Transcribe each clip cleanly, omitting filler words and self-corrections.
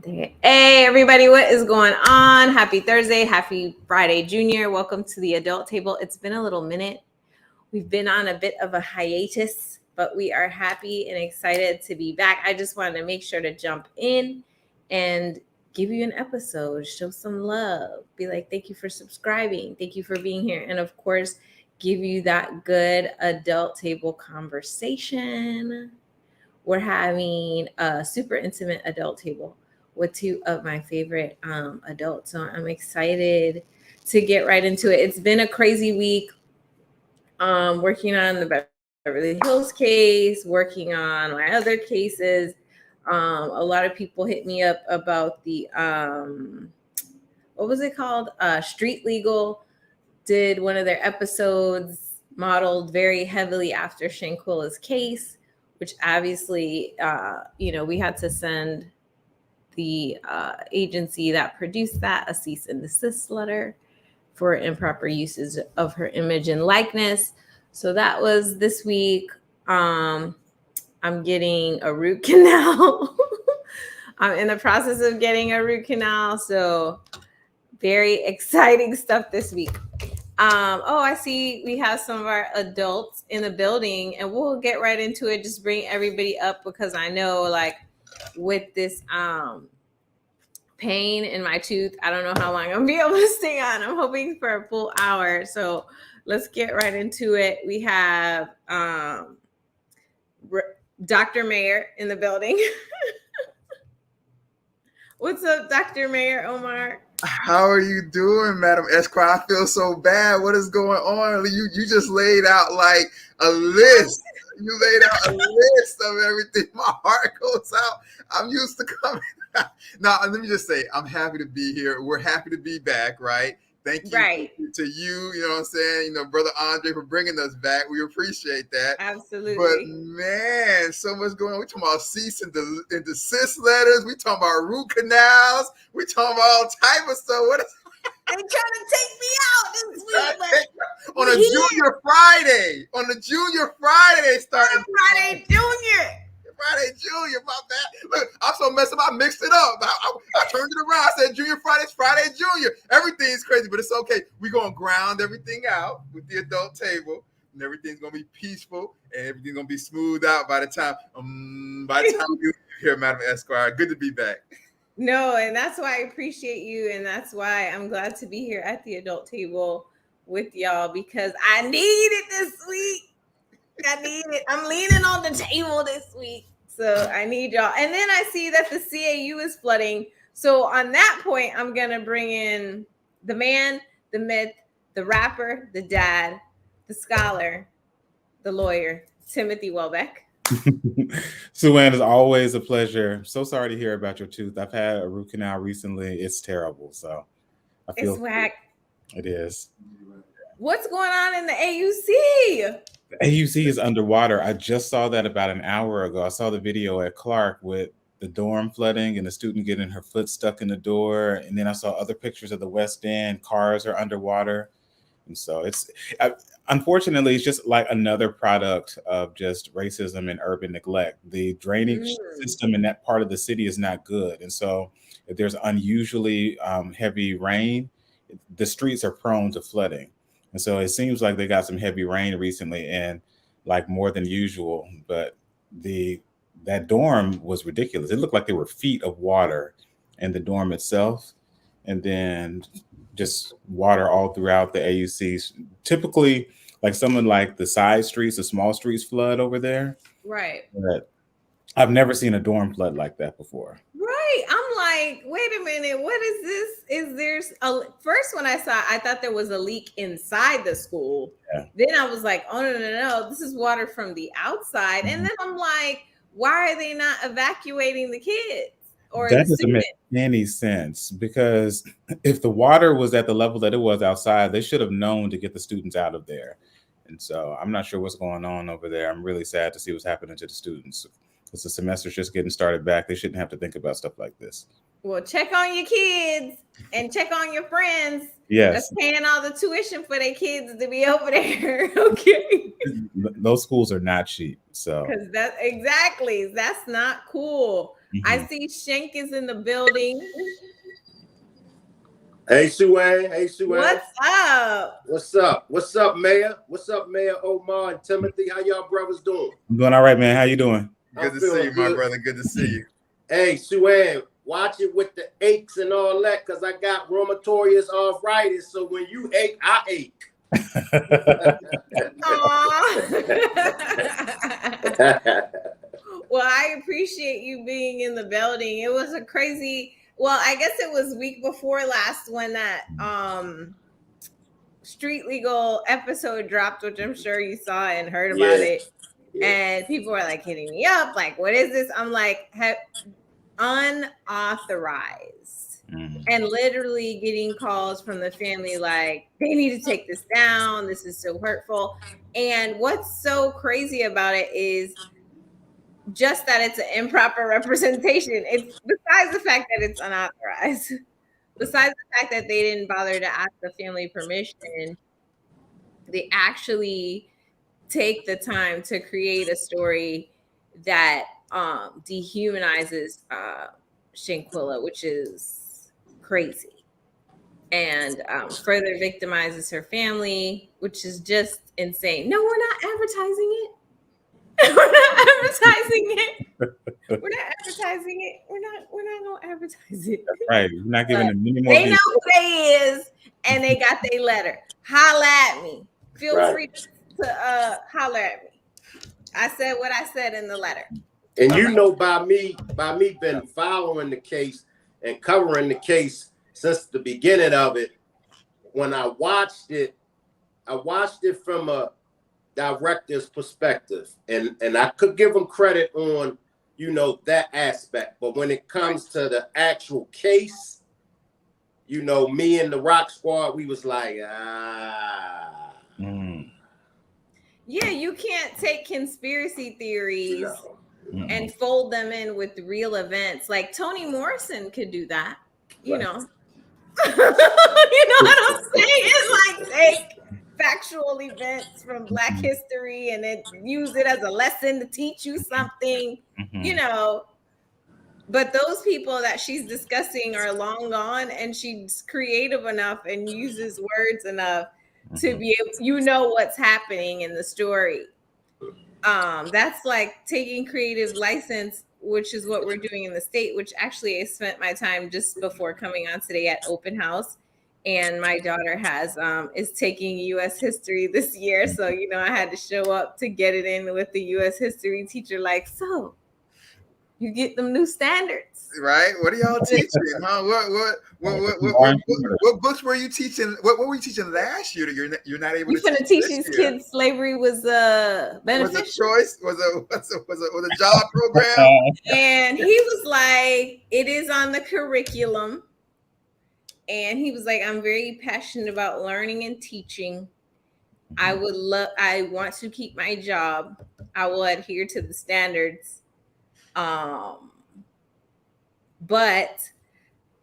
Hey everybody, what is going on? Happy Thursday, happy Friday, Junior. Welcome to the Adult Table. It's been a little minute. We've been on a bit of a hiatus, but we are happy and excited to be back. I just wanted to make sure to jump in and give you an episode, show some love, be like, thank you for subscribing, thank you for being here, and of course, give you that good adult table conversation. We're having a super intimate adult table with two of my favorite adults. So I'm excited to get right into it. It's been a crazy week working on the Beverly Hills case, working on my other cases. A lot of people hit me up about the, what was it called? Street Legal did one of their episodes modeled very heavily after Shanquilla's case, which obviously, we had to send the agency that produced that a cease and desist letter for improper uses of her image and likeness. So that was this week. I'm getting a root canal. I'm in the process of getting a root canal. So very exciting stuff this week. I see we have some of our adults in the building, and we'll get right into it. Just bring everybody up because I know, like, with this pain in my tooth, I don't know how long I'm gonna be able to stay on. I'm hoping for a full hour. So let's get right into it. We have Dr. Mayer in the building. What's up, Dr. Mayer Omar? How are you doing, Madam Esquire? I feel so bad. What is going on? You just laid out like a list. You laid out a list of everything. My heart goes out. I'm used to coming. Now, let me just say, I'm happy to be here. We're happy to be back, right? Thank you to you, you know what I'm saying? Brother Andre, for bringing us back. We appreciate that. Absolutely. But man, so much going on. We talking about cease and desist letters. We talking about root canals. We talking about all type of stuff. What is they trying to take me out this week? On a Junior Friday. On the Junior Friday, they started. Friday Junior. Friday Junior, my bad. Look, I'm so messed up. I mixed it up. I turned it around. I said Junior Friday's Friday Junior. Everything's crazy, but it's okay. We're going to ground everything out with the adult table, and everything's going to be peaceful, and everything's going to be smoothed out by the time you hear Madam Esquire. Good to be back. No, and that's why I appreciate you, and that's why I'm glad to be here at the adult table with y'all, because I need it this week. I need it. I'm leaning on the table this week. So I need y'all. And then I see that the CAU is flooding. So on that point, I'm going to bring in the man, the myth, the rapper, the dad, the scholar, the lawyer, Timothy Welbeck. Suanne, it's always a pleasure. So sorry to hear about your tooth. I've had a root canal recently. It's terrible. So I feel it's whack. It is. What's going on in the AUC? The AUC is underwater. I just saw that about an hour ago. I saw the video at Clark with the dorm flooding and the student getting her foot stuck in the door. And then I saw other pictures of the West End. Cars are underwater. And so unfortunately, it's just like another product of just racism and urban neglect. The drainage system in that part of the city is not good. And so if there's unusually heavy rain, the streets are prone to flooding. And so it seems like they got some heavy rain recently and like more than usual. But that dorm was ridiculous. It looked like there were feet of water in the dorm itself. And then just water all throughout the AUCs. Typically, like someone like the side streets, the small streets flood over there. Right. But I've never seen a dorm flood like that before. Right. I'm like, wait a minute. What is this? Is there first when I thought there was a leak inside the school. Yeah. Then I was like, oh, no. This is water from the outside. Mm-hmm. And then I'm like, why are they not evacuating the kids? Or that doesn't make any sense, because if the water was at the level that it was outside, they should have known to get the students out of there. And so I'm not sure what's going on over there. I'm really sad to see what's happening to the students. Because the semester's just getting started back. They shouldn't have to think about stuff like this. Well, check on your kids and check on your friends. Yes. That's paying all the tuition for their kids to be over there. Okay. Those schools are not cheap. So because that's not cool. I see Shank is in the building. Hey, Suan. Hey, Suan. What's up? What's up? What's up, Mayor? What's up, Mayor Omar and Timothy? How y'all brothers doing? I'm doing all right, man. How you doing? Good to see you, my brother. Good to see you. Hey, Suan, watch it with the aches and all that, because I got rheumatoid arthritis. So when you ache, I ache. Well, I appreciate you being in the building. It was a crazy, well, I guess it was week before last when that Street Legal episode dropped, which I'm sure you saw and heard about it. Yeah. And people were like hitting me up, like, what is this? I'm like, unauthorized. And literally getting calls from the family like, they need to take this down. This is so hurtful. And what's so crazy about it is just that it's an improper representation. It's besides the fact that it's unauthorized, besides the fact that they didn't bother to ask the family permission, they actually take the time to create a story that dehumanizes Shanquella, which is crazy, and further victimizes her family, which is just insane. No, we're not advertising it. We're not advertising it. We're not advertising it. We're not gonna advertise it. Right. We're not giving them any more. They know who they is, and they got their letter. Holla at me. Feel free to holler at me. I said what I said in the letter. And you know, by me been following the case and covering the case since the beginning of it. When I watched it from a director's perspective, and I could give them credit on, you know, that aspect. But when it comes to the actual case, you know, me and the Rock Squad, we was like, Yeah, you can't take conspiracy theories and fold them in with real events. Like Toni Morrison could do that, you know. You know what I'm saying? It's like take factual events from Black history and then use it as a lesson to teach you something, you know. But those people that she's discussing are long gone, and she's creative enough and uses words enough to be able, you know, what's happening in the story. That's like taking creative license, which is what we're doing in the state, which actually I spent my time just before coming on today at open house. And my daughter is taking U.S. history this year. So, you know, I had to show up to get it in with the U.S. history teacher. Like, so you get them new standards, right? What are y'all teaching? Huh? What books were you teaching? What were you teaching last year that you're not able to teach? You're going to teach these kids slavery was beneficial. Was a choice? Was a job program? And he was like, it is on the curriculum. And he was like, I'm very passionate about learning and teaching. I want to keep my job. I will adhere to the standards. But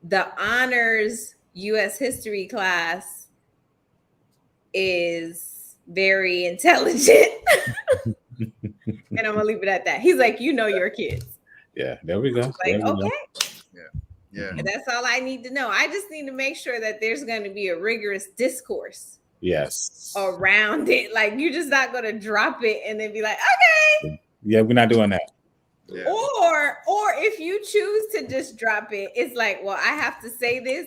the honors U.S. history class is very intelligent. And I'm gonna leave it at that. He's like, you know your kids. Yeah, there we go. Like, okay. Yeah. And that's all I need to know. I just need to make sure that there's going to be a rigorous discourse. Yes. Around it. Like, you're just not going to drop it and then be like, okay. Yeah, we're not doing that. Yeah. Or if you choose to just drop it, it's like, well, I have to say this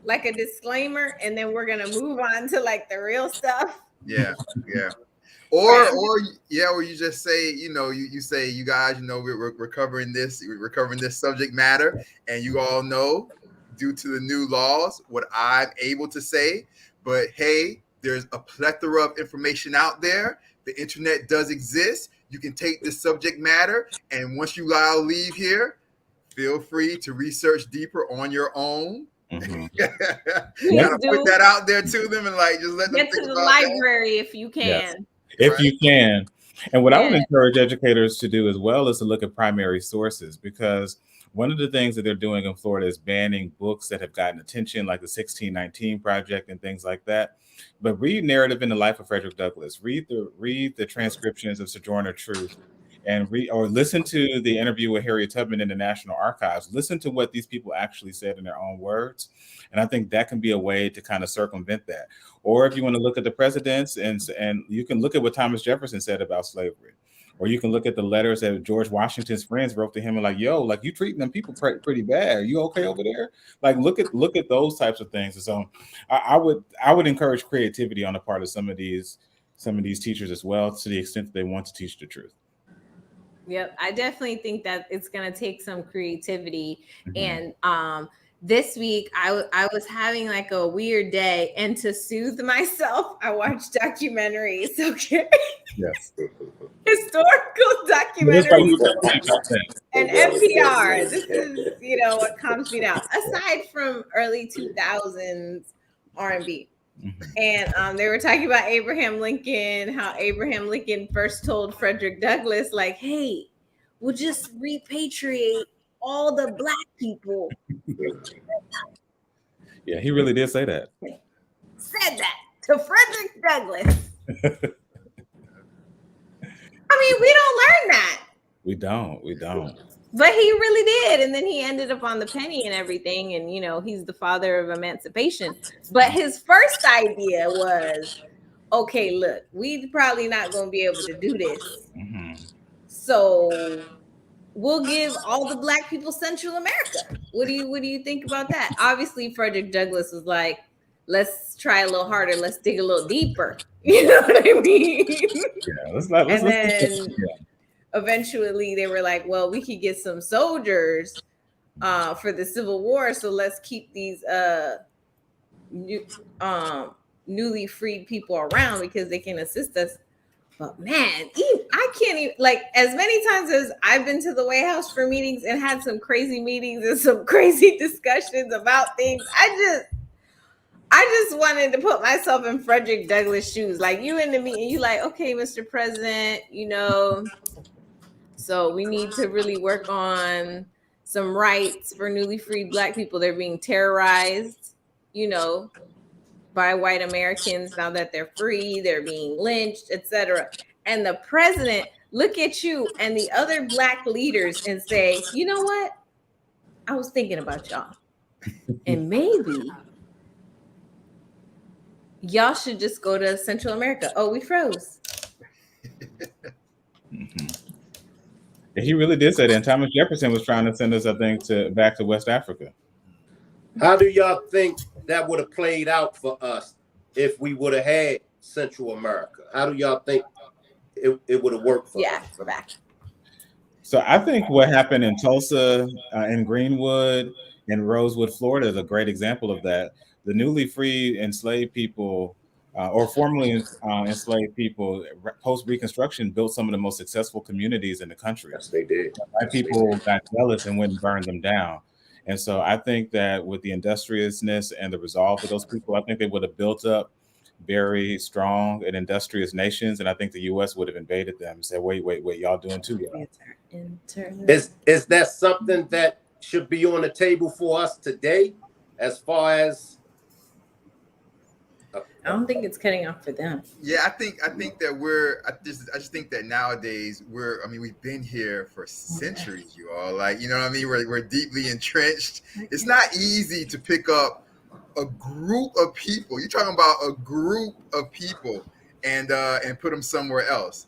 like a disclaimer, and then we're going to move on to like the real stuff. Yeah. Or you just say, you know, you say, you guys, you know, we're covering this subject matter, and you all know, due to the new laws, what I'm able to say. But hey, there's a plethora of information out there. The internet does exist. You can take this subject matter, and once you all leave here, feel free to research deeper on your own. Gotta put that out there to them, and like just let them get to the library if you can. Yes. If you can. And what I would encourage educators to do as well is to look at primary sources, because one of the things that they're doing in Florida is banning books that have gotten attention, like the 1619 Project and things like that. But read Narrative in the Life of Frederick Douglass. Read the transcriptions of Sojourner Truth. and read or listen to the interview with Harriet Tubman in the National Archives. Listen to what these people actually said in their own words. And I think that can be a way to kind of circumvent that. Or if you want to look at the presidents, and you can look at what Thomas Jefferson said about slavery. Or you can look at the letters that George Washington's friends wrote to him and like, yo, like you treating them people pretty bad. Are you okay over there? Like look at those types of things. And so I would encourage creativity on the part of some of these teachers as well, to the extent that they want to teach the truth. Yep, I definitely think that it's going to take some creativity. And this week I was having like a weird day, and to soothe myself, I watched documentaries. Okay. Yes. Historical documentaries and NPR. This is, what calms me down. Aside from early 2000s R&B. And they were talking about Abraham Lincoln, how Abraham Lincoln first told Frederick Douglass, like, hey, we'll just repatriate all the Black people. Yeah, he really did say that. Said that to Frederick Douglass. I mean, we don't learn that. We don't. But he really did. And then he ended up on the penny and everything. And, he's the father of emancipation. But his first idea was, okay, look, we probably not going to be able to do this. So we'll give all the Black people Central America. What do you think about that? Obviously, Frederick Douglass was like, let's try a little harder. Let's dig a little deeper. You know what I mean? Yeah, eventually they were like, well, we could get some soldiers for the Civil War. So let's keep these newly freed people around because they can assist us. But man, I can't even, like, as many times as I've been to the White House for meetings and had some crazy meetings and some crazy discussions about things, I just wanted to put myself in Frederick Douglass' shoes. Like, you in the meeting, you like, okay, Mr. President, so we need to really work on some rights for newly freed Black people. They're being terrorized, by white Americans now that they're free. They're being lynched, etc. And the president look at you and the other Black leaders and say, you know what? I was thinking about y'all. And maybe y'all should just go to Central America. Oh, we froze. He really did say that. And Thomas Jefferson was trying to send us, I think, back to West Africa. How do y'all think that would have played out for us if we would have had Central America? How do y'all think it would have worked for us? Yeah, we're back. So I think what happened in Tulsa, in Greenwood, and Rosewood, Florida is a great example of that. The newly freed enslaved people, or formerly enslaved people, post-Reconstruction built some of the most successful communities in the country. Yes, they did. White people got jealous and went and burned them down. And so I think that with the industriousness and the resolve of those people, I think they would have built up very strong and industrious nations. And I think the U.S. would have invaded them and said, wait, y'all doing too well. Is that something that should be on the table for us today as far as? I don't think it's cutting off for them. Yeah, I think that I just think that nowadays we've been here for centuries, you all. Like, you know what I mean? We're deeply entrenched. It's not easy to pick up a group of people. You're talking about a group of people and put them somewhere else,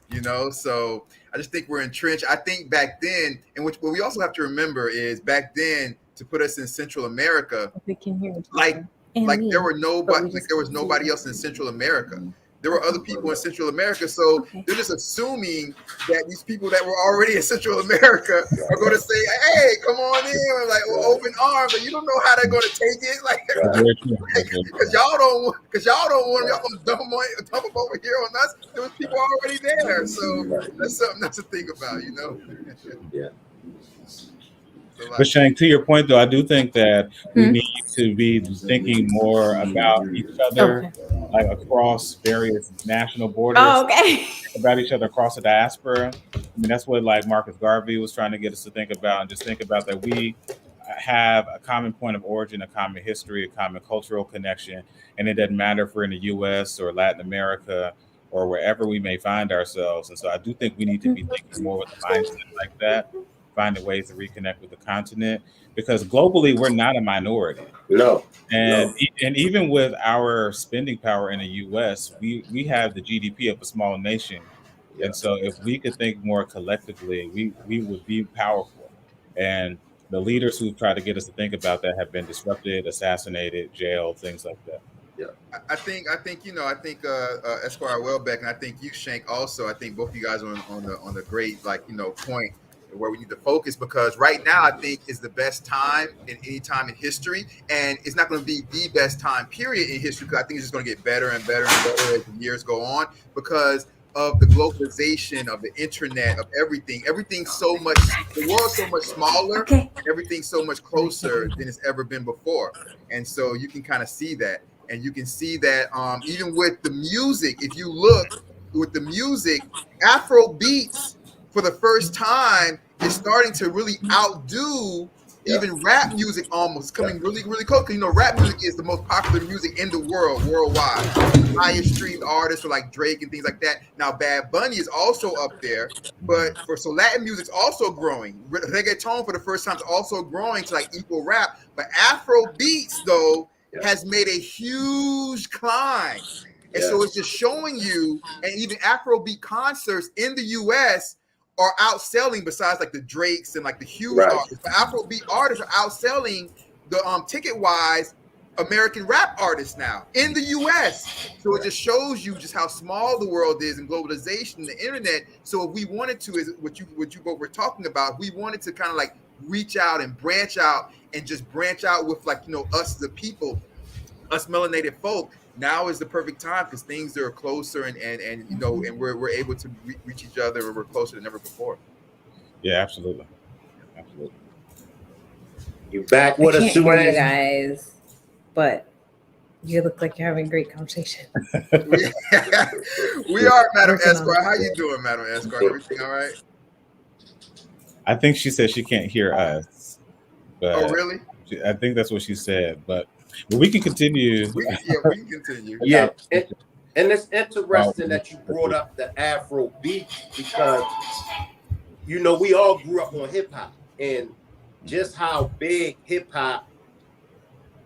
So I just think we're entrenched. I think back then, and what we also have to remember is back then, to put us in Central America, there was nobody else in Central America. There were other people in Central America, so they're just assuming that these people that were already in Central America are going to say, "Hey, come on in," like open arms. And you don't know how they're going to take it, because y'all don't want them. Y'all going to dump them over here on us. There was people already there, so that's something not to think about, Yeah. But Shank, to your point, though, I do think that we need to be thinking more about each other, like across various national borders, about each other across the diaspora. I mean, that's what like Marcus Garvey was trying to get us to think about, and just think about that we have a common point of origin, a common history, a common cultural connection, and it doesn't matter if we're in the U.S. or Latin America or wherever we may find ourselves. And so I do think we need to be thinking more with a mindset like that, finding ways to reconnect with the continent, because globally we're not a minority. No. And and even with our spending power in the U.S., we have the GDP of a small nation, Yeah. and so if we could think more collectively, we would be powerful. And the leaders who try to get us to think about that have been disrupted, assassinated, jailed, things like that. I think Esquire Welbeck, and I think you, Shank, also. I think both of you guys are on the great point where we need to focus, because right now I think is the best time in any time in history, and it's not going to be the best time period in history, because I think it's just going to get better and better and better as the years go on, because of the globalization of the internet, of everything's so much, the world's so much smaller, everything's so much closer than it's ever been before. And so you can kind of see that, and you can see that even with the music, if you look with the music, Afro beats for the first time is starting to really outdo even rap music, almost coming really, really close. Because rap music is the most popular music in the world, worldwide. Highest streamed artists are like Drake and things like that. Now Bad Bunny is also up there, but so Latin music's also growing. Reggaeton for the first time is also growing to like equal rap. But Afro beats though has made a huge climb, and so it's just showing you. And even Afrobeat concerts in the U.S. are outselling, besides like the Drakes and like the huge artists. But Afrobeat artists are outselling the ticket wise American rap artists now in the US. So it just shows you just how small the world is, and globalization, the internet. So if we wanted to, is what you both were talking about, we wanted to kind of like reach out and branch out, and just branch out with like us the people, us melanated folk. Now is the perfect time, because things are closer, and we're able to reach each other, and we're closer than ever before. Yeah, absolutely. You back with us, you guys, but you look like you're having a great conversation. We are, Madam Esquire. How you doing, Madam Esquire? Everything all right? I think she said she can't hear us. But oh, really? I think that's what she said. But we can continue. We can continue. Yeah, and it's interesting that you brought up the Afro beat, because we all grew up on hip hop, and just how big hip hop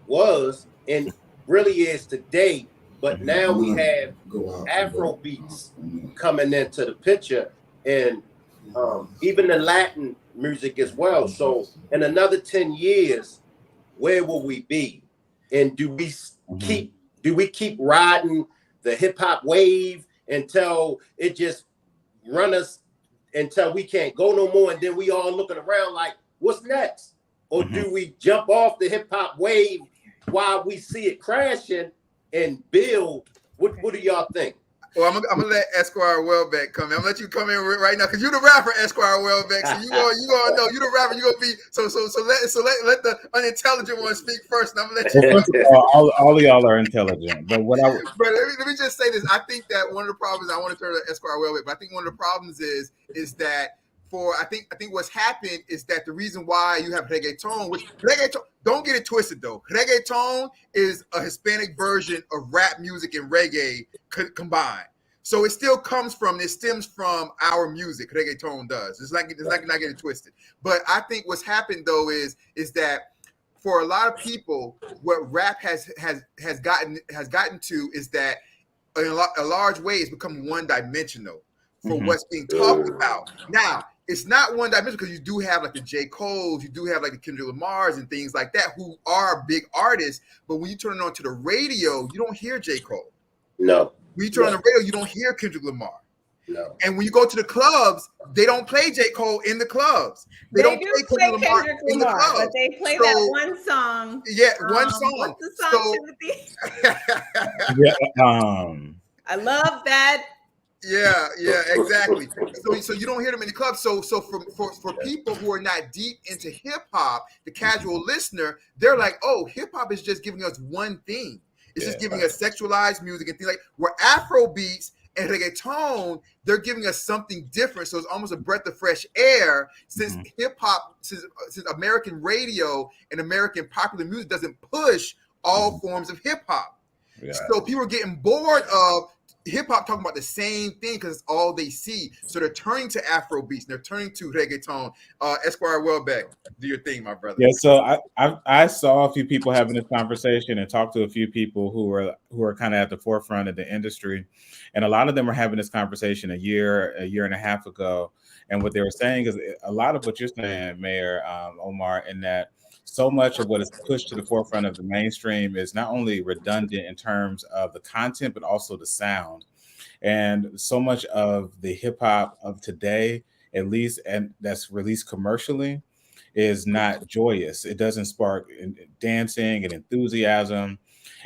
was and really is today. But now we have Afro beats coming into the picture, and even the Latin music as well. So in another 10 years, where will we be? And do we keep riding the hip hop wave until it just run us until we can't go no more, and then we all looking around like, what's next? Or do we jump off the hip hop wave while we see it crashing and build? What do y'all think? Well, I'm gonna let Esquire Welbeck come in. I'm gonna let you come in right now, because you're the rapper, Esquire Welbeck. So you gonna know you're the rapper. You're gonna be so let the unintelligent one speak first, and I'm gonna let you. Well, first of all of y'all are intelligent, but what I but let me just say this. I think that one of the problems, I want to turn to Esquire Welbeck, but I think one of the problems is that I think what's happened is that the reason why you have reggaeton, which reggaeton, don't get it twisted though, reggaeton is a Hispanic version of rap music and reggae combined. So it still stems from our music. Reggaeton does. It's like not getting twisted. But I think what's happened though is that for a lot of people, what rap has gotten to is that in a large way it's become one dimensional for what's being talked about. Now, it's not one dimensional, because you do have like the J. Cole's, you do have like the Kendrick Lamar's and things like that, who are big artists. But when you turn it on to the radio, you don't hear J. Cole. No. When you turn on the radio, you don't hear Kendrick Lamar. No. And when you go to the clubs, they don't play J. Cole in the clubs. They don't play Kendrick Lamar in the clubs. But they play that one song. Yeah, one song. What's the song, Timothy? I love that. Yeah, exactly. So you don't hear them in the club. So for people who are not deep into hip hop, the casual listener, they're like, oh, hip hop is just giving us one thing. It's just giving us sexualized music and things like where Afro beats and reggaeton, they're giving us something different. So it's almost a breath of fresh air, since hip hop, since American radio and American popular music doesn't push all forms of hip hop. Yeah. So people are getting bored of hip hop talking about the same thing because it's all they see. So they're turning to Afro beats, and they're turning to reggaeton. Esquire Welbeck, do your thing, my brother. Yeah, so I saw a few people having this conversation and talked to a few people who are kind of at the forefront of the industry, and a lot of them were having this conversation a year and a half ago. And what they were saying is a lot of what you're saying, Mayor Omar, in that so much of what is pushed to the forefront of the mainstream is not only redundant in terms of the content, but also the sound. And so much of the hip hop of today, at least, and that's released commercially, is not joyous. It doesn't spark dancing and enthusiasm.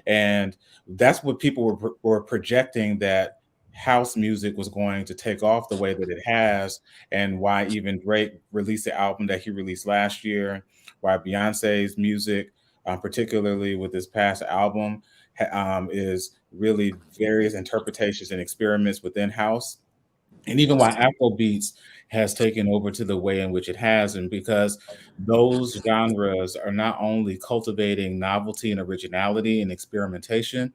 And that's what people were projecting, that house music was going to take off the way that it has, and why even Drake released the album that he released last year, why Beyonce's music, particularly with this past album, is really various interpretations and experiments within house, and even why Afrobeats has taken over to the way in which it has, and because those genres are not only cultivating novelty and originality and experimentation,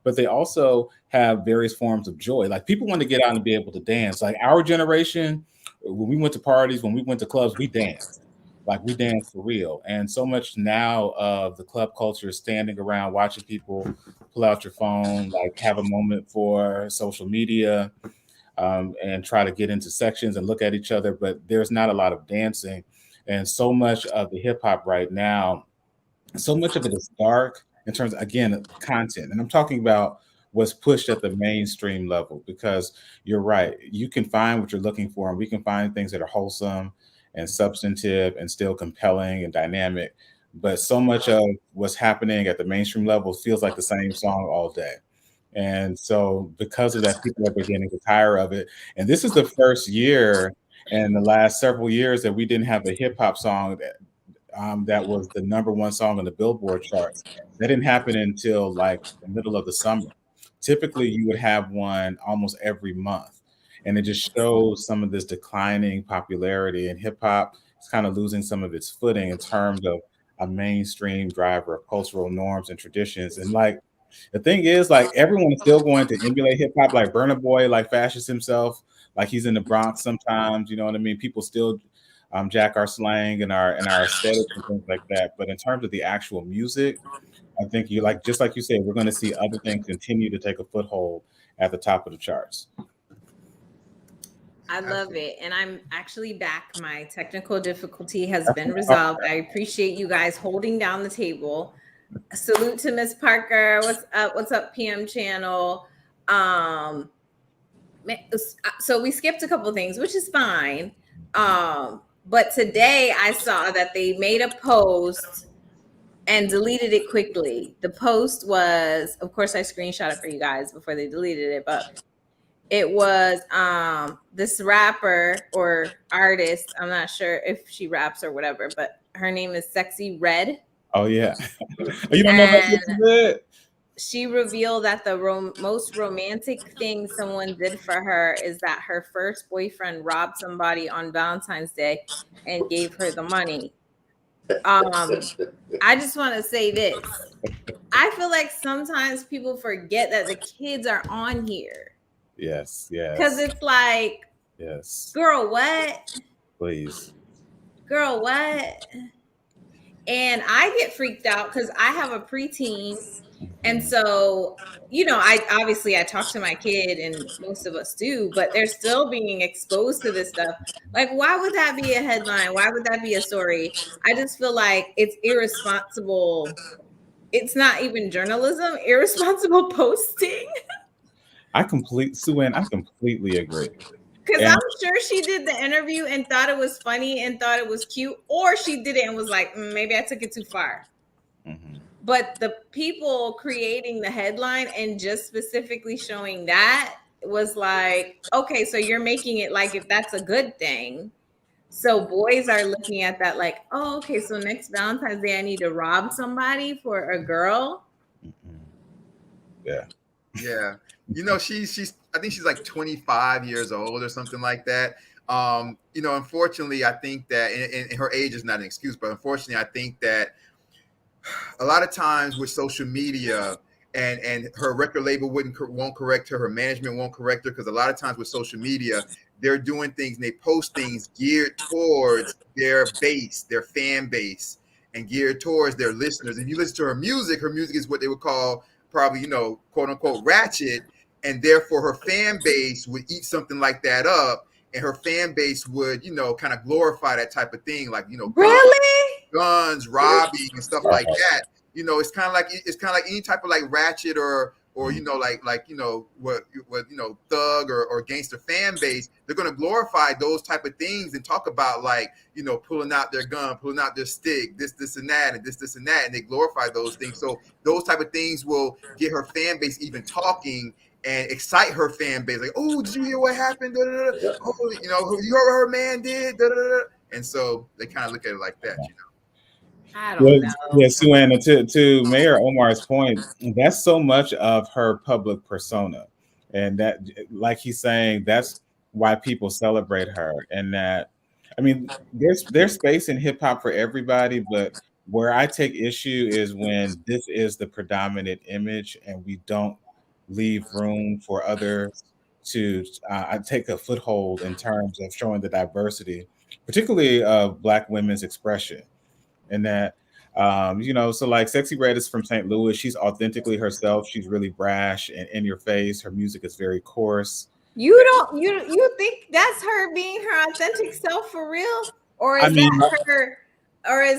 but they also have various forms of joy. Like, people want to get out and be able to dance. Like, our generation, when we went to parties, when we went to clubs, we danced. Like, we danced for real. And so much now of the club culture is standing around watching people pull out your phone, like have a moment for social media, and try to get into sections and look at each other, but there's not a lot of dancing. And so much of the hip hop right now, so much of it is dark in terms of, again, content. And I'm talking about what's pushed at the mainstream level, because you're right. You can find what you're looking for, and we can find things that are wholesome and substantive and still compelling and dynamic. But so much of what's happening at the mainstream level feels like the same song all day. And so because of that, people are beginning to tire of it. And this is the first year in the last several years that we didn't have a hip hop song that was the number one song on the Billboard charts. That didn't happen until like the middle of the summer. Typically, you would have one almost every month. And it just shows some of this declining popularity, and hip hop is kind of losing some of its footing in terms of a mainstream driver of cultural norms and traditions. And like, the thing is, like, everyone is still going to emulate hip hop. Like, Burna Boy, like, fashions himself, like he's in the Bronx sometimes. You know what I mean? People still jack our slang and our aesthetics and things like that. But in terms of the actual music, I think just like you said, we're going to see other things continue to take a foothold at the top of the charts. I love it. And I'm actually back. My technical difficulty has been resolved. I appreciate you guys holding down the table. Salute to Miss Parker. What's up, PM channel? So we skipped a couple things, which is fine. But today I saw that they made a post and deleted it quickly. The post was, of course, I screenshot it for you guys before they deleted it, but it was this rapper or artist. I'm not sure if she raps or whatever, but her name is Sexy Red. Oh, yeah. You don't know that? She revealed that the most romantic thing someone did for her is that her first boyfriend robbed somebody on Valentine's Day and gave her the money. I just want to say this. I feel like sometimes people forget that the kids are on here. Yes. Because it's like, yes, girl, what? Please. Girl, what? And I get freaked out because I have a preteen. And so, I talk to my kid, and most of us do, but they're still being exposed to this stuff. Like, why would that be a headline? Why would that be a story? I just feel like it's irresponsible. It's not even journalism, irresponsible posting. I completely agree. Because I'm sure she did the interview and thought it was funny and thought it was cute, or she did it and was like, maybe I took it too far. Mm-hmm. But the people creating the headline and just specifically showing that was like, okay, so you're making it like if that's a good thing. So boys are looking at that like, oh, okay, so next Valentine's Day I need to rob somebody for a girl. Yeah. Yeah. She's I think she's like 25 years old or something like that. Unfortunately, I think that and her age is not an excuse, but unfortunately, I think that a lot of times with social media and her record label won't correct her management won't correct her, because a lot of times with social media they're doing things and they post things geared towards their base, their fan base, and geared towards their listeners. If you listen to her music is what they would call probably, quote unquote ratchet, and therefore her fan base would eat something like that up, and her fan base would kind of glorify that type of thing, like guns, robbing, and stuff like that. It's kind of like any type of like ratchet or what thug or gangster fan base. They're going to glorify those type of things and talk about like pulling out their gun, pulling out their stick, this and that, and this and that, and they glorify those things. So those type of things will get her fan base even talking and excite her fan base. Like, oh, did you hear what happened? Da, da, da. Oh, you heard what her man did? Da, da, da. And so they kind of look at it like that. I don't know. Yeah, Suanna, to Mayor Omar's point, that's so much of her public persona. And that, like he's saying, that's why people celebrate her. And that, I mean, there's space in hip hop for everybody, but where I take issue is when this is the predominant image and we don't leave room for others to take a foothold in terms of showing the diversity, particularly of Black women's expression. And that, so like Sexy Red is from St. Louis. She's authentically herself. She's really brash and in your face. Her music is very coarse. You think that's her being her authentic self for real? Or is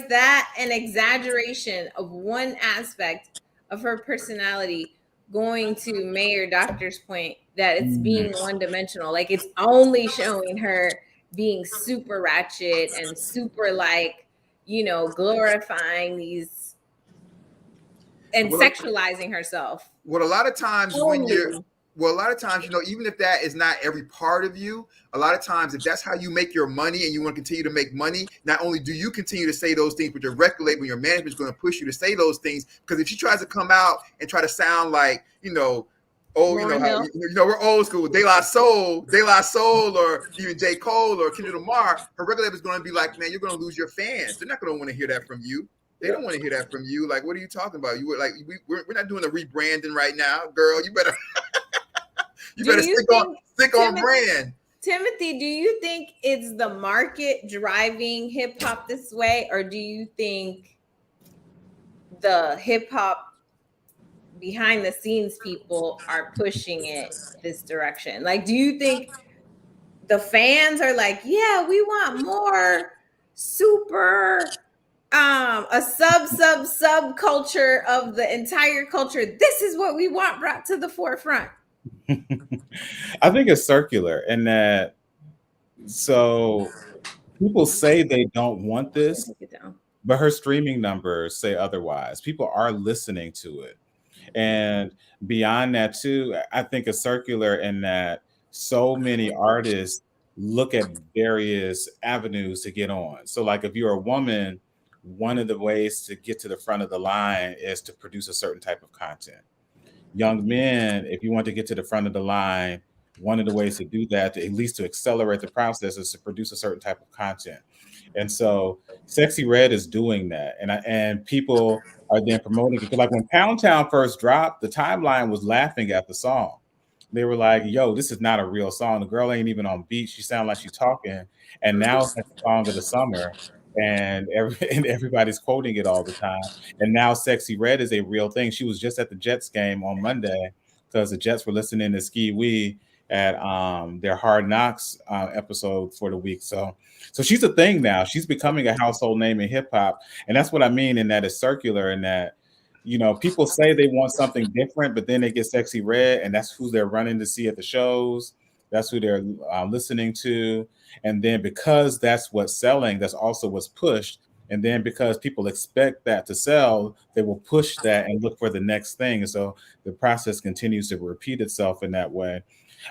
that an exaggeration of one aspect of her personality, going to Mayor Doctor's point that it's being one-dimensional? Like it's only showing her being super ratchet and super like, glorifying these and sexualizing herself. Well, a lot of times even if that is not every part of you, a lot of times if that's how you make your money and you want to continue to make money, not only do you continue to say those things, but your record label, your management is going to push you to say those things. Because if she tries to come out and try to sound like, we're old school, De La Soul, or even J. Cole or Kendrick Lamar, her record label is going to be like, man, you're going to lose your fans. They're not going to want to hear that from you. They don't want to hear that from you. Like, what are you talking about? You were like, we're not doing the rebranding right now, girl. You better stick on brand. Timothy, do you think it's the market driving hip hop this way, or do you think the hip hop behind the scenes people are pushing it this direction? Like, do you think the fans are like, yeah, we want more super a sub culture of the entire culture? This is what we want brought to the forefront. I think it's circular in that, so people say they don't want this, but her streaming numbers say otherwise. People are listening to it. And beyond that too, I think it's circular in that so many artists look at various avenues to get on. So like if you're a woman, one of the ways to get to the front of the line is to produce a certain type of content. Young men, if you want to get to the front of the line, one of the ways to do that, at least to accelerate the process, is to produce a certain type of content. And so Sexy Red is doing that. And people are then promoting it. Like when Pound Town first dropped, the timeline was laughing at the song. They were like, yo, this is not a real song. The girl ain't even on beat. She sounds like she's talking. And now it's like the song of the summer. And everybody's quoting it all the time. And now Sexy Red is a real thing. She was just at the Jets game on Monday because the Jets were listening to Ski Wee at their Hard Knocks episode for the week. So she's a thing now. She's becoming a household name in hip hop. And that's what I mean in that it's circular, in that, people say they want something different, but then they get Sexy Red, and that's who they're running to see at the shows. That's who they're listening to. And then because that's what's selling, that's also what's pushed. And then because people expect that to sell, they will push that and look for the next thing. And so the process continues to repeat itself in that way.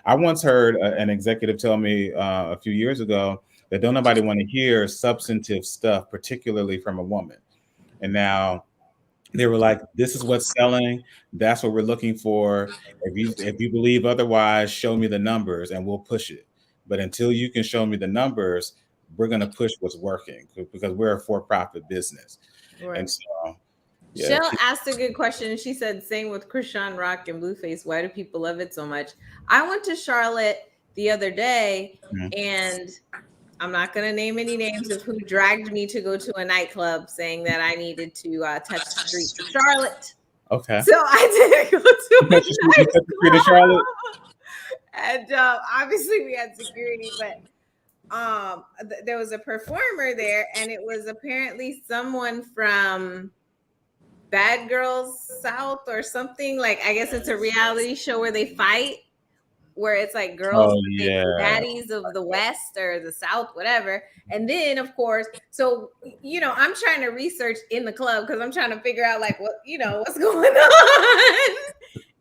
I once heard an executive tell me a few years ago that don't nobody want to hear substantive stuff, particularly from a woman. And now they were like, this is what's selling. That's what we're looking for. If you believe otherwise, show me the numbers and we'll push it. But until you can show me the numbers, we're going to push what's working, because we're a for-profit business. Right. And so Yeah, Shell asked a good question. She said, same with Krishan Rock and Blueface. Why do people love it so much? I went to Charlotte the other day, and I'm not going to name any names of who dragged me to go to a nightclub saying that I needed to touch the streets of Charlotte. okay. So I did go to a You touched the street of Charlotte? And obviously we had security, but there was a performer there, and it was apparently someone from Bad Girls South or something. Like, I guess it's a reality show where they fight, where it's like girls, baddies of the West or the South, whatever. And then, of course, so, you know, I'm trying to research in the club because I'm trying to figure out like what, you know, what's going on.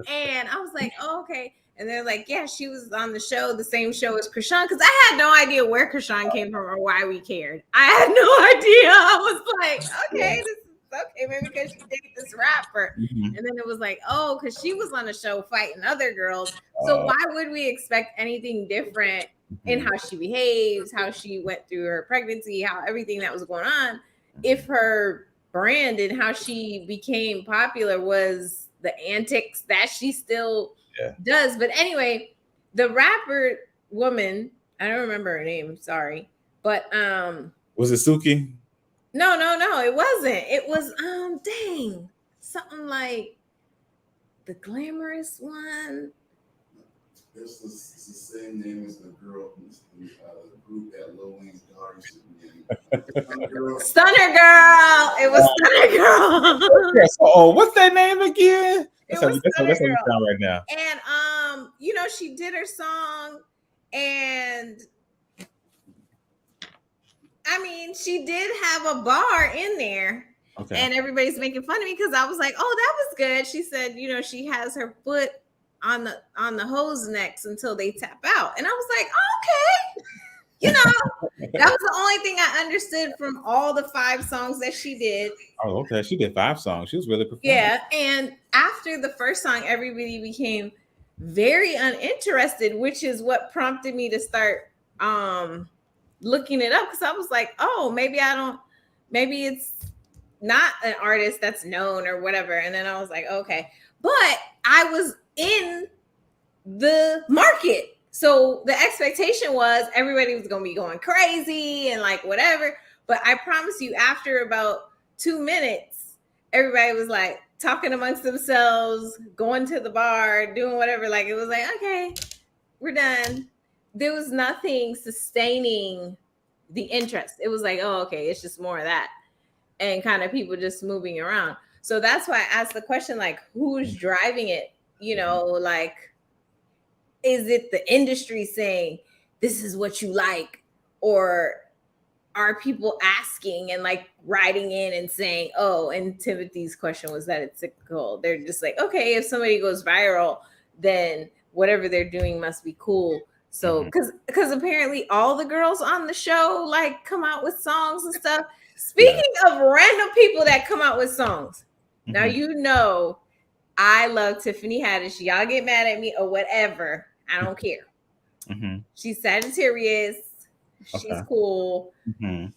And I was like, oh, okay. And they're like, yeah, she was on the show, the same show as Krishan, because I had no idea where Krishan came from or why we cared. I had no idea. I was like, okay, this is okay, maybe because she dated this rapper. And then it was like, oh, because she was on the show fighting other girls. So why would we expect anything different in how she behaves, how she went through her pregnancy, how everything that was going on, if her brand and how she became popular was the antics that she still does. But anyway, the rapper woman, I don't remember her name, sorry, but was it Suki? No, it wasn't. It was dang, something like the glamorous one. It's the same name as the girl from the group that Lil Wayne's daughter used to be in. Stunner Girl. It was Stunner Girl. Oh, what's that name again? That's what we sound right now. And you know, she did her song, and I mean, she did have a bar in there. Okay. And everybody's making fun of me because I was like, oh, that was good. She said, you know, she has her foot on the hose necks until they tap out. And I was like, oh, okay. You know, that was the only thing I understood from all the 5 songs that she did. Oh, okay. She did 5 songs. She was really performing. Yeah. And after the first song, everybody became very uninterested, which is what prompted me to start looking it up, because I was like, oh, maybe it's not an artist that's known or whatever. And then I was like, okay. But I was in the market. So the expectation was everybody was going to be going crazy and like whatever. But I promise you, after about 2 minutes, everybody was like talking amongst themselves, going to the bar, doing whatever. Like, it was like, okay, we're done. There was nothing sustaining the interest. It was like, oh, okay, it's just more of that. And kind of people just moving around. So that's why I asked the question, like, who's driving it? You know, like, is it the industry saying this is what you like? Or are people asking and like writing in and saying, oh, and Timothy's question was that it's cyclical. They're just like, okay, if somebody goes viral, then whatever they're doing must be cool. So because apparently all the girls on the show like come out with songs and stuff. Speaking of random people that come out with songs, now you know I love Tiffany Haddish. Y'all get mad at me or whatever. I don't care. She's Sagittarius. She's cool.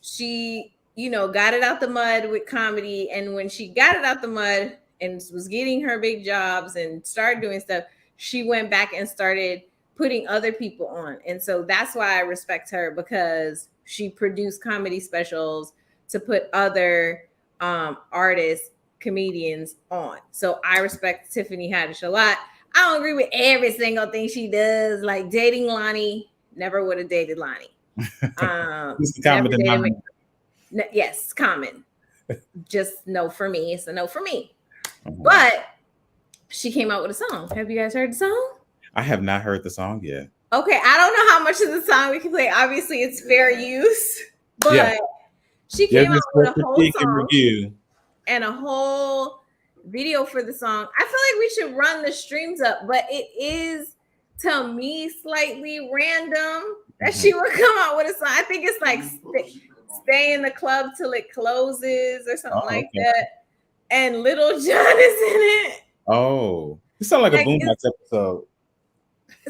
She, you know, got it out the mud with comedy. And when she got it out the mud and was getting her big jobs and started doing stuff, she went back and started putting other people on. And so that's why I respect her, because she produced comedy specials to put other artists, comedians on. So I respect Tiffany Haddish a lot. I don't agree with every single thing she does. Like dating Lonnie, never would have dated Lonnie. Yes, common. Just no for me. It's a no for me. But she came out with a song. Have you guys heard the song? I have not heard the song yet. Okay, I don't know how much of the song we can play. Obviously, it's fair use, but she came out with a whole song review and a whole video for the song. I feel like we should run the streams up, but it is, to me, slightly random that she would come out with a song. I think it's like stay in the club till it closes or something like that. And Little John is in it. Oh, it sounds like a Boondocks episode.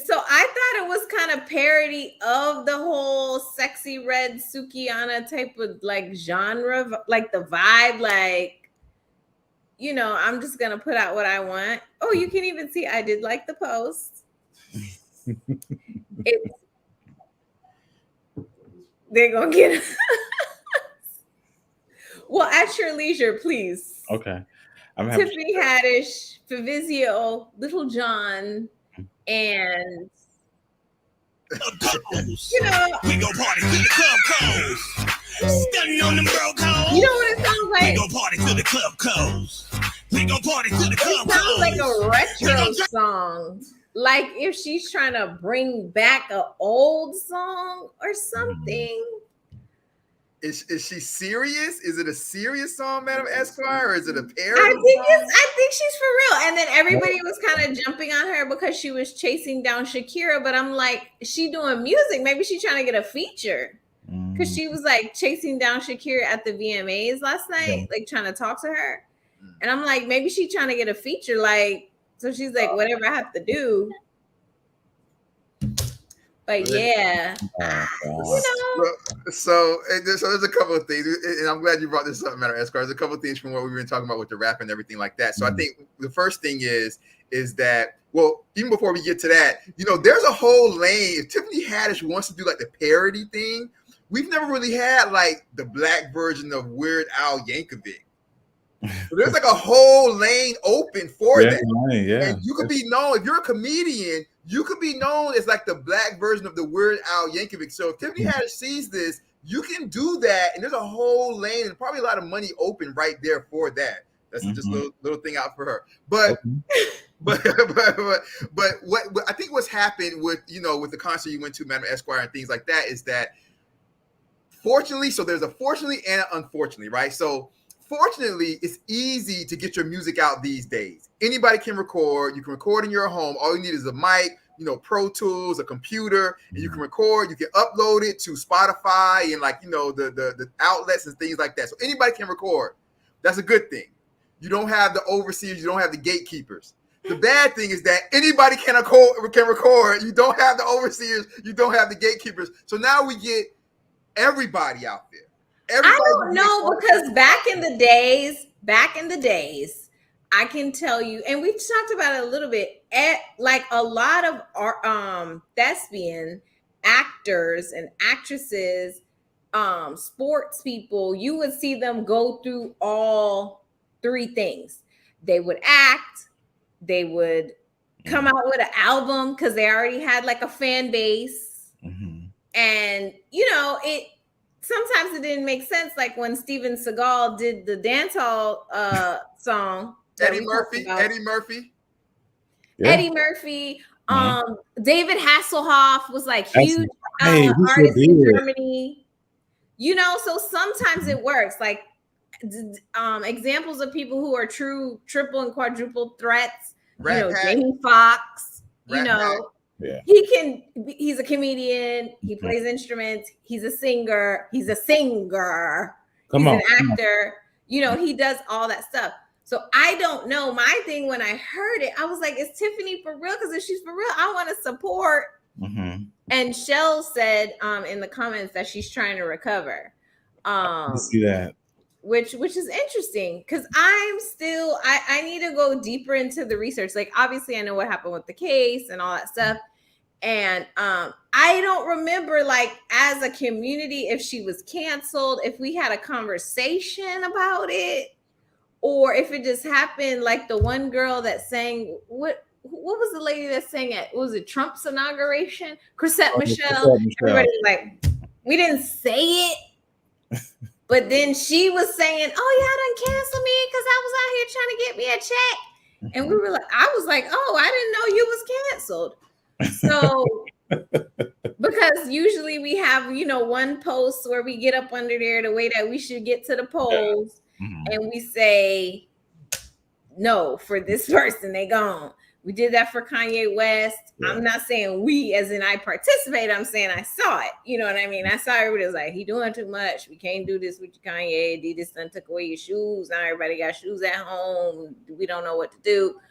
So I thought it was kind of parody of the whole Sexy Red Sukihana type of like genre, like the vibe, like you know, I'm just gonna put out what I want. Oh, you can even see I did like the post. They're gonna get well, at your leisure, please. Okay. Tiffany Haddish, Fabrizio, Little John, and you know, we go party till the club close. Stunning on them bro codes. You know what it sounds like? We go party till the club close. We go party till the club It sounds like close. a retro song. Like if she's trying to bring back an old song or something. Is she serious? Is it a serious song, Madam Esquire, or is it a parody? I think she's for real. And then everybody was kind of jumping on her because she was chasing down Shakira. But I'm like, she doing music. Maybe she's trying to get a feature. Because she was like chasing down Shakira at the VMAs last night, like trying to talk to her. And I'm like, maybe she's trying to get a feature. Like, so she's like, whatever I have to do. But yeah, you know. So there's a couple of things, and I'm glad you brought this up, Madam Esquire. There's a couple of things from what we've been talking about with the rap and everything like that. So I think the first thing is that, well, even before we get to that, you know, there's a whole lane. If Tiffany Haddish wants to do like the parody thing, we've never really had like the black version of Weird Al Yankovic. So there's like a whole lane open for that. And you could be known, if you're a comedian, you could be known as like the black version of the Weird Al Yankovic. So if Tiffany Haddish sees this, you can do that, and there's a whole lane and probably a lot of money open right there for that. That's just a little thing out for her. But but what I think what's happened with, you know, with the concert you went to, Madam Esquire, and things like that is that fortunately, so there's a fortunately and an unfortunately, right? So fortunately, it's easy to get your music out these days. Anybody can record. You can record in your home. All you need is a mic, you know, Pro Tools, a computer, and you can record. You can upload it to Spotify and like, you know, the outlets and things like that. So anybody can record. That's a good thing. You don't have the overseers. You don't have the gatekeepers. The bad thing is that anybody can record. You don't have the overseers. You don't have the gatekeepers. So now we get everybody out there. Everybody, I don't know, because back in the days, I can tell you, and we talked about it a little bit, like a lot of our thespian actors and actresses, sports people, you would see them go through all three things. They would act, they would come out with an album because they already had like a fan base. And, you know, sometimes it didn't make sense, like when Steven Seagal did the dancehall song. Eddie Murphy. Yeah. Eddie Murphy. David Hasselhoff was like huge artist in Germany. You know, so sometimes it works. Like examples of people who are true triple and quadruple threats. Jamie Foxx. Yeah. He's a comedian, he plays instruments, he's a singer, he's an actor, you know, he does all that stuff. So I don't know. My thing when I heard it, I was like, is Tiffany for real? Because if she's for real, I want to support. And Shell said in the comments that she's trying to recover. See that. Which is interesting, because I need to go deeper into the research. Like, obviously I know what happened with the case and all that stuff. And I don't remember, like, as a community, if she was canceled, if we had a conversation about it, or if it just happened like the one girl that sang, what was the lady that sang was it Trump's inauguration? Chrisette Michele. Everybody was like, we didn't say it. But then she was saying, oh, y'all done cancel me because I was out here trying to get me a check. And we were like, I was like, oh, I didn't know you was canceled. So, because usually we have, you know, one post where we get up under there the way that we should get to the polls. And we say, no, for this person, they gone. We did that for Kanye West. Yeah. I'm not saying we, as in I participated. I'm saying I saw it. You know what I mean? I saw everybody was like, he doing too much. We can't do this with you, Kanye. Adidas done took away your shoes. Now everybody got shoes at home. We don't know what to do.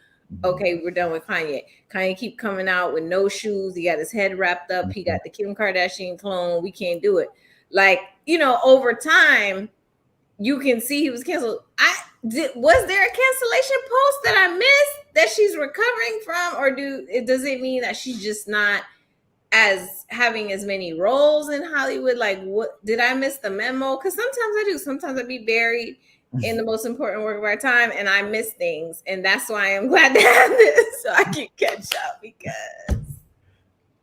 Okay, we're done with Kanye. Kanye keep coming out with no shoes. He got his head wrapped up. He got the Kim Kardashian clone. We can't do it. Like, you know, over time, you can see he was canceled. Was there a cancellation post that I missed that she's recovering from, or does it mean that she's just not as having as many roles in Hollywood? Like, what did I miss the memo? Because sometimes I do. Sometimes I be buried in the most important work of our time, and I miss things, and that's why I'm glad to have this so I can catch up. Because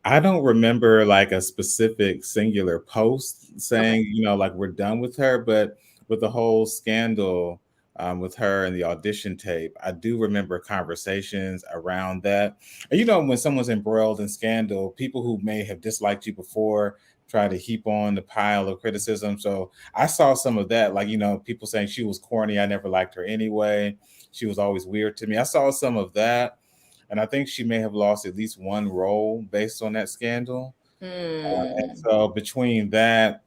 I don't remember like a specific singular post saying, like we're done with her, but with the whole scandal with her and the audition tape, I do remember conversations around that. And when someone's embroiled in scandal, people who may have disliked you before try to heap on the pile of criticism. So I saw some of that, like, people saying she was corny. I never liked her anyway. She was always weird to me. I saw some of that. And I think she may have lost at least one role based on that scandal. And so between that,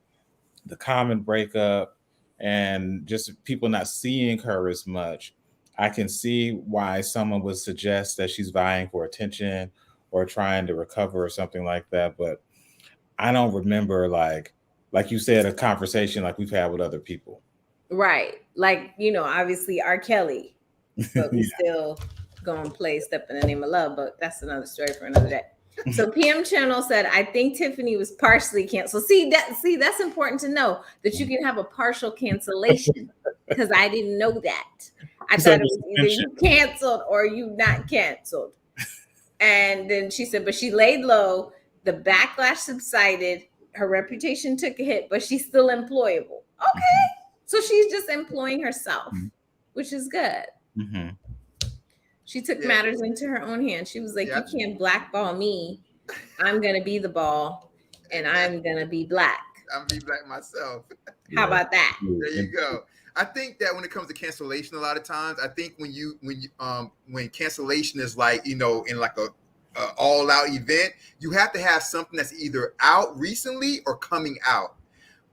the Common breakup, and just people not seeing her as much, I can see why someone would suggest that she's vying for attention or trying to recover or something like that. But I don't remember, like you said, a conversation like we've had with other people. right, like obviously R. Kelly, but we still gonna play "Step in the Name of Love," but that's another story for another day. So PM Channel said, I think Tiffany was partially canceled. See, that's important to know, that you can have a partial cancellation, because I didn't know that. I thought it was either you canceled or you not canceled. And then she said, but she laid low. The backlash subsided. Her reputation took a hit, but she's still employable. Okay. So she's just employing herself, which is good. Mm-hmm. She took matters into her own hands. She was like, you can't blackball me. I'm going to be the ball, and I'm going to be black. I'm going to be black myself. How about that? There you go. I think that when it comes to cancellation, a lot of times, I think when cancellation is like, in like a all out event, you have to have something that's either out recently or coming out.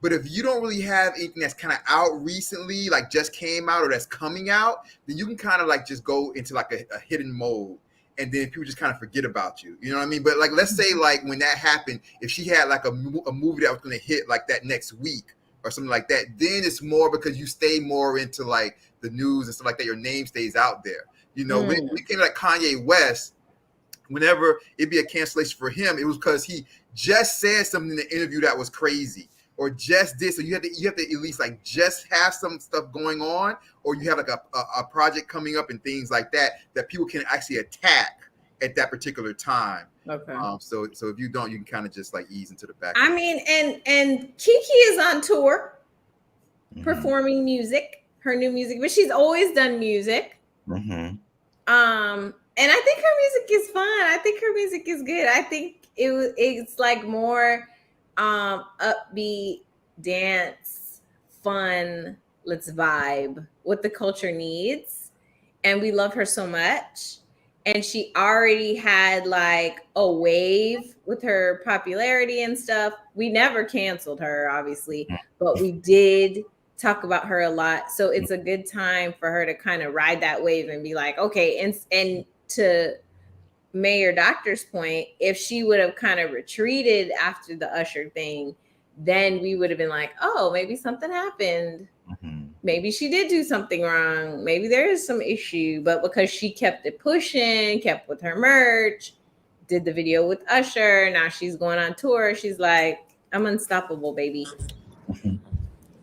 But if you don't really have anything that's kind of out recently, like just came out or that's coming out, then you can kind of like just go into like a hidden mode, and then people just kind of forget about you. You know what I mean? But like, let's say like when that happened, if she had like a movie that was going to hit like that next week or something like that, then it's more because you stay more into like the news and stuff like that. Your name stays out there. When it came to like Kanye West, whenever it'd be a cancellation for him, it was because he just said something in the interview that was crazy, or just did. So you have to at least like just have some stuff going on, or you have like a project coming up and things like that people can actually attack at that particular time. Okay. So if you don't, you can kind of just like ease into the back. I mean, and Kiki is on tour performing music, her new music, but she's always done music. Mm-hmm. And I think her music is fun. I think her music is good. I think it's like more upbeat, dance, fun, let's vibe, what the culture needs. And we love her so much. And she already had like a wave with her popularity and stuff. We never canceled her, obviously, but we did talk about her a lot. So it's a good time for her to kind of ride that wave and be like, okay. And to Mayor Doctor's point, if she would have kind of retreated after the Usher thing, then we would have been like, oh, maybe something happened. Maybe she did do something wrong. Maybe there is some issue. But because she kept it pushing, kept with her merch, did the video with Usher, now she's going on tour. She's like, I'm unstoppable, baby.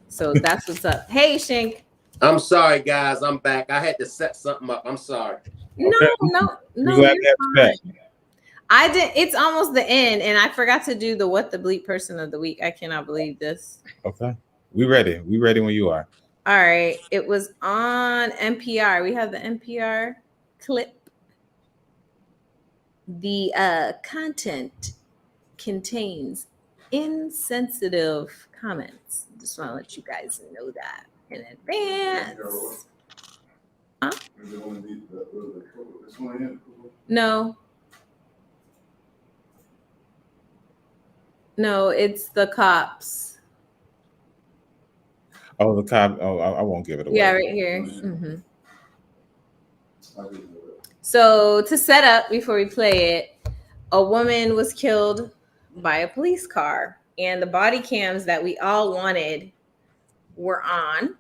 So that's what's up. Hey, Shank. I'm sorry, guys. I'm back. I had to set something up. I'm sorry. No. I did. It's almost the end, and I forgot to do the what the bleep person of the week. I cannot believe this. Okay, we ready. We ready when you are. All right. It was on NPR. We have the NPR clip. The content contains insensitive comments. Just want to let you guys know that in advance. Huh? No. No, it's the cops. Oh, the cop. Oh, I won't give it away. Yeah, right here. Mm-hmm. So to set up before we play it, a woman was killed by a police car, and the body cams that we all wanted were on.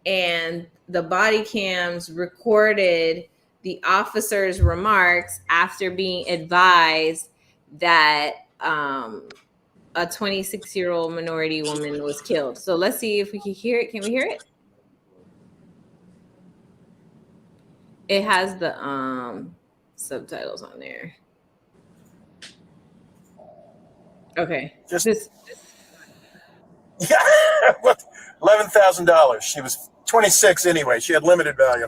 and the body cams recorded the officer's remarks after being advised that a 26-year-old minority woman was killed. So let's see if we can hear it. Can we hear it? It has the subtitles on there. Okay. Just This yeah, $11,000. She was 26 anyway. She had limited value.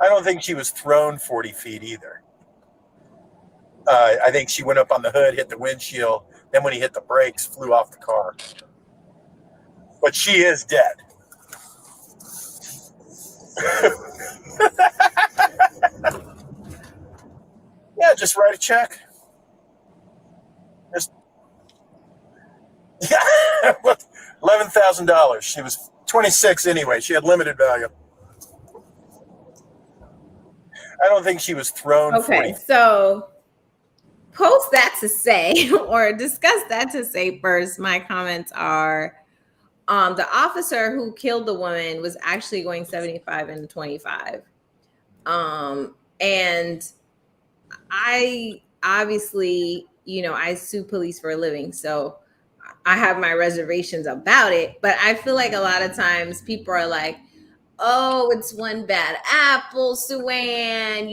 I don't think she was thrown 40 feet either. I think she went up on the hood, hit the windshield. Then when he hit the brakes, flew off the car. But she is dead. Yeah, just write a check. Just yeah, $11,000. She was 26 anyway. She had limited value. I don't think she was thrown. okay. So post that to say, or discuss that to say first. My comments are the officer who killed the woman was actually going 75 and 25. And I obviously, I sue police for a living. So I have my reservations about it. But I feel like a lot of times people are like, oh, it's one bad apple, Suan, and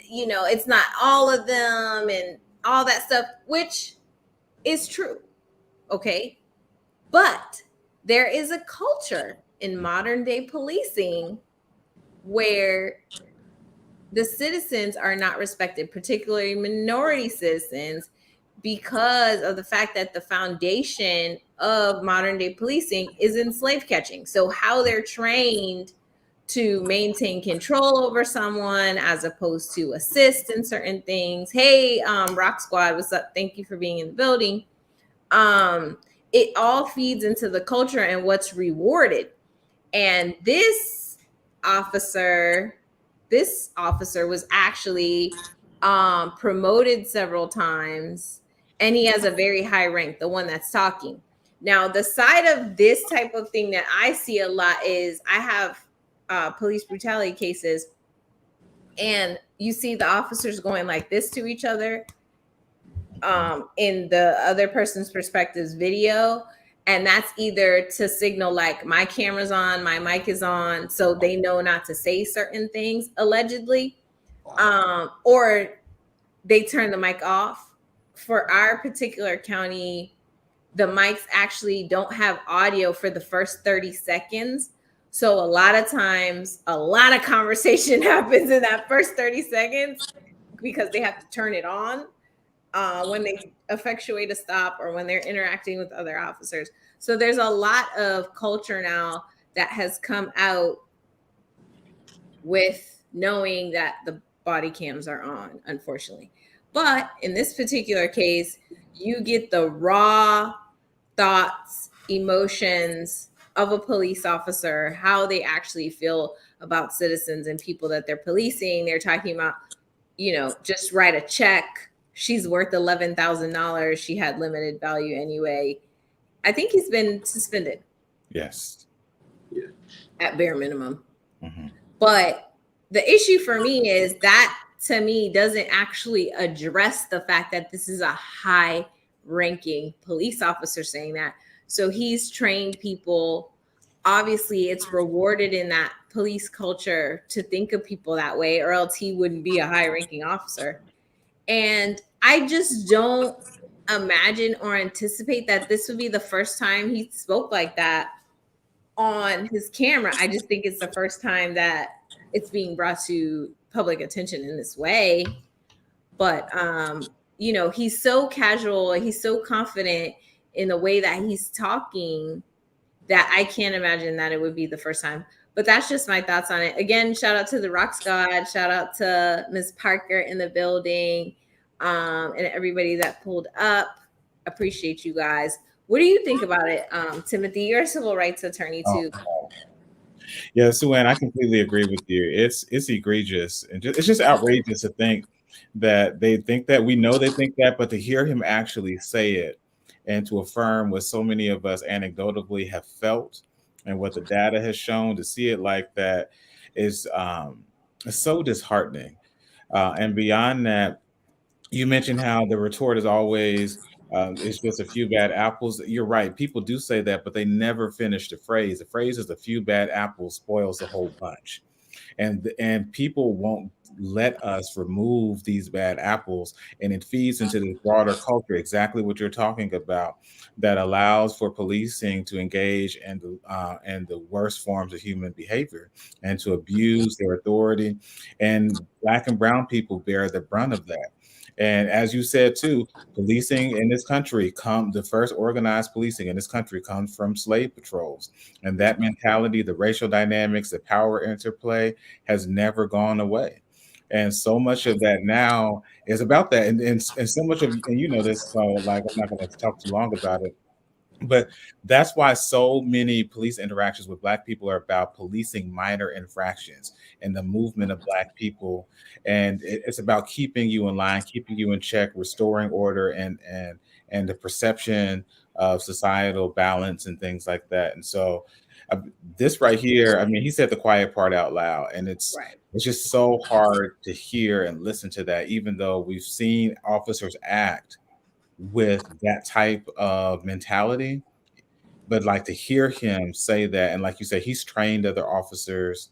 it's not all of them and all that stuff, which is true. Okay. But there is a culture in modern day policing where the citizens are not respected, particularly minority citizens, because of the fact that the foundation of modern day policing is in slave catching. So how they're trained to maintain control over someone as opposed to assist in certain things. Hey, Rock Squad, what's up? Thank you for being in the building. It all feeds into the culture and what's rewarded. And this officer was actually promoted several times, and he has a very high rank, the one that's talking. Now, the side of this type of thing that I see a lot is I have police brutality cases, and you see the officers going like this to each other in the other person's perspective's video. And that's either to signal like my camera's on, my mic is on, so they know not to say certain things, allegedly, or they turn the mic off. For our particular county, the mics actually don't have audio for the first 30 seconds. So a lot of times, a lot of conversation happens in that first 30 seconds because they have to turn it on when they effectuate a stop or when they're interacting with other officers. So there's a lot of culture now that has come out with knowing that the body cams are on, unfortunately. But in this particular case, you get the raw thoughts, emotions of a police officer, how they actually feel about citizens and people that they're policing. They're talking about, just write a check. She's worth $11,000. She had limited value anyway. I think he's been suspended. Yes. Yeah. At bare minimum. Mm-hmm. But the issue for me is that, to me, doesn't actually address the fact that this is a high-ranking police officer saying that. So he's trained people. Obviously, it's rewarded in that police culture to think of people that way, or else he wouldn't be a high-ranking officer. And I just don't imagine or anticipate that this would be the first time he spoke like that on his camera. I just think it's the first time that it's being brought to public attention in this way. But he's so casual, he's so confident in the way that he's talking that I can't imagine that it would be the first time. But that's just my thoughts on it. Again, shout out to the Rock Squad, shout out to Ms. Parker in the building, and everybody that pulled up. Appreciate you guys. What do you think about it, Timothy? You're a civil rights attorney too. Yeah, Suan, I completely agree with you. It's egregious, and it's just outrageous to think that they think that. We know they think that, but to hear him actually say it, and to affirm what so many of us anecdotally have felt and what the data has shown. To see it like that is so disheartening. And beyond that, you mentioned how the retort is always it's just a few bad apples. You're right. People do say that, but they never finish the phrase. The phrase is a few bad apples spoils the whole bunch. And people won't let us remove these bad apples, and it feeds into this broader culture, exactly what you're talking about, that allows for policing to engage in the worst forms of human behavior and to abuse their authority. And Black and brown people bear the brunt of that. And as you said too, policing in this country the first organized policing in this country comes from slave patrols. And that mentality, the racial dynamics, the power interplay has never gone away. And so much of that now is about that. And so much of, and you know this, so like I'm not going to talk too long about it, but that's why so many police interactions with Black people are about policing minor infractions and the movement of Black people. And it's about keeping you in line, keeping you in check, restoring order, and the perception of societal balance and things like that. And so this right here, I mean, he said the quiet part out loud, and it's Right. it's just so hard to hear and listen to that, even though we've seen officers act with that type of mentality. But like to hear him say that, and like you said, he's trained other officers.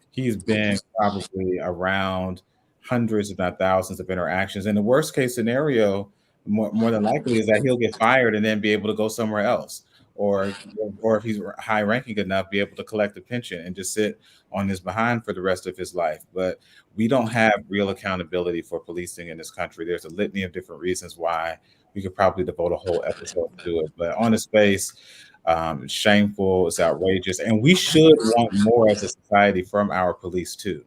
He's been probably around hundreds, if not thousands, of interactions. And the worst case scenario, more than likely, is that he'll get fired and then be able to go somewhere else, or if he's high ranking enough, be able to collect a pension and just sit on his behind for the rest of his life. But we don't have real accountability for policing in this country. There's a litany of different reasons why. We could probably devote a whole episode to it. But on its face, it's shameful, it's outrageous, and we should want more as a society from our police too.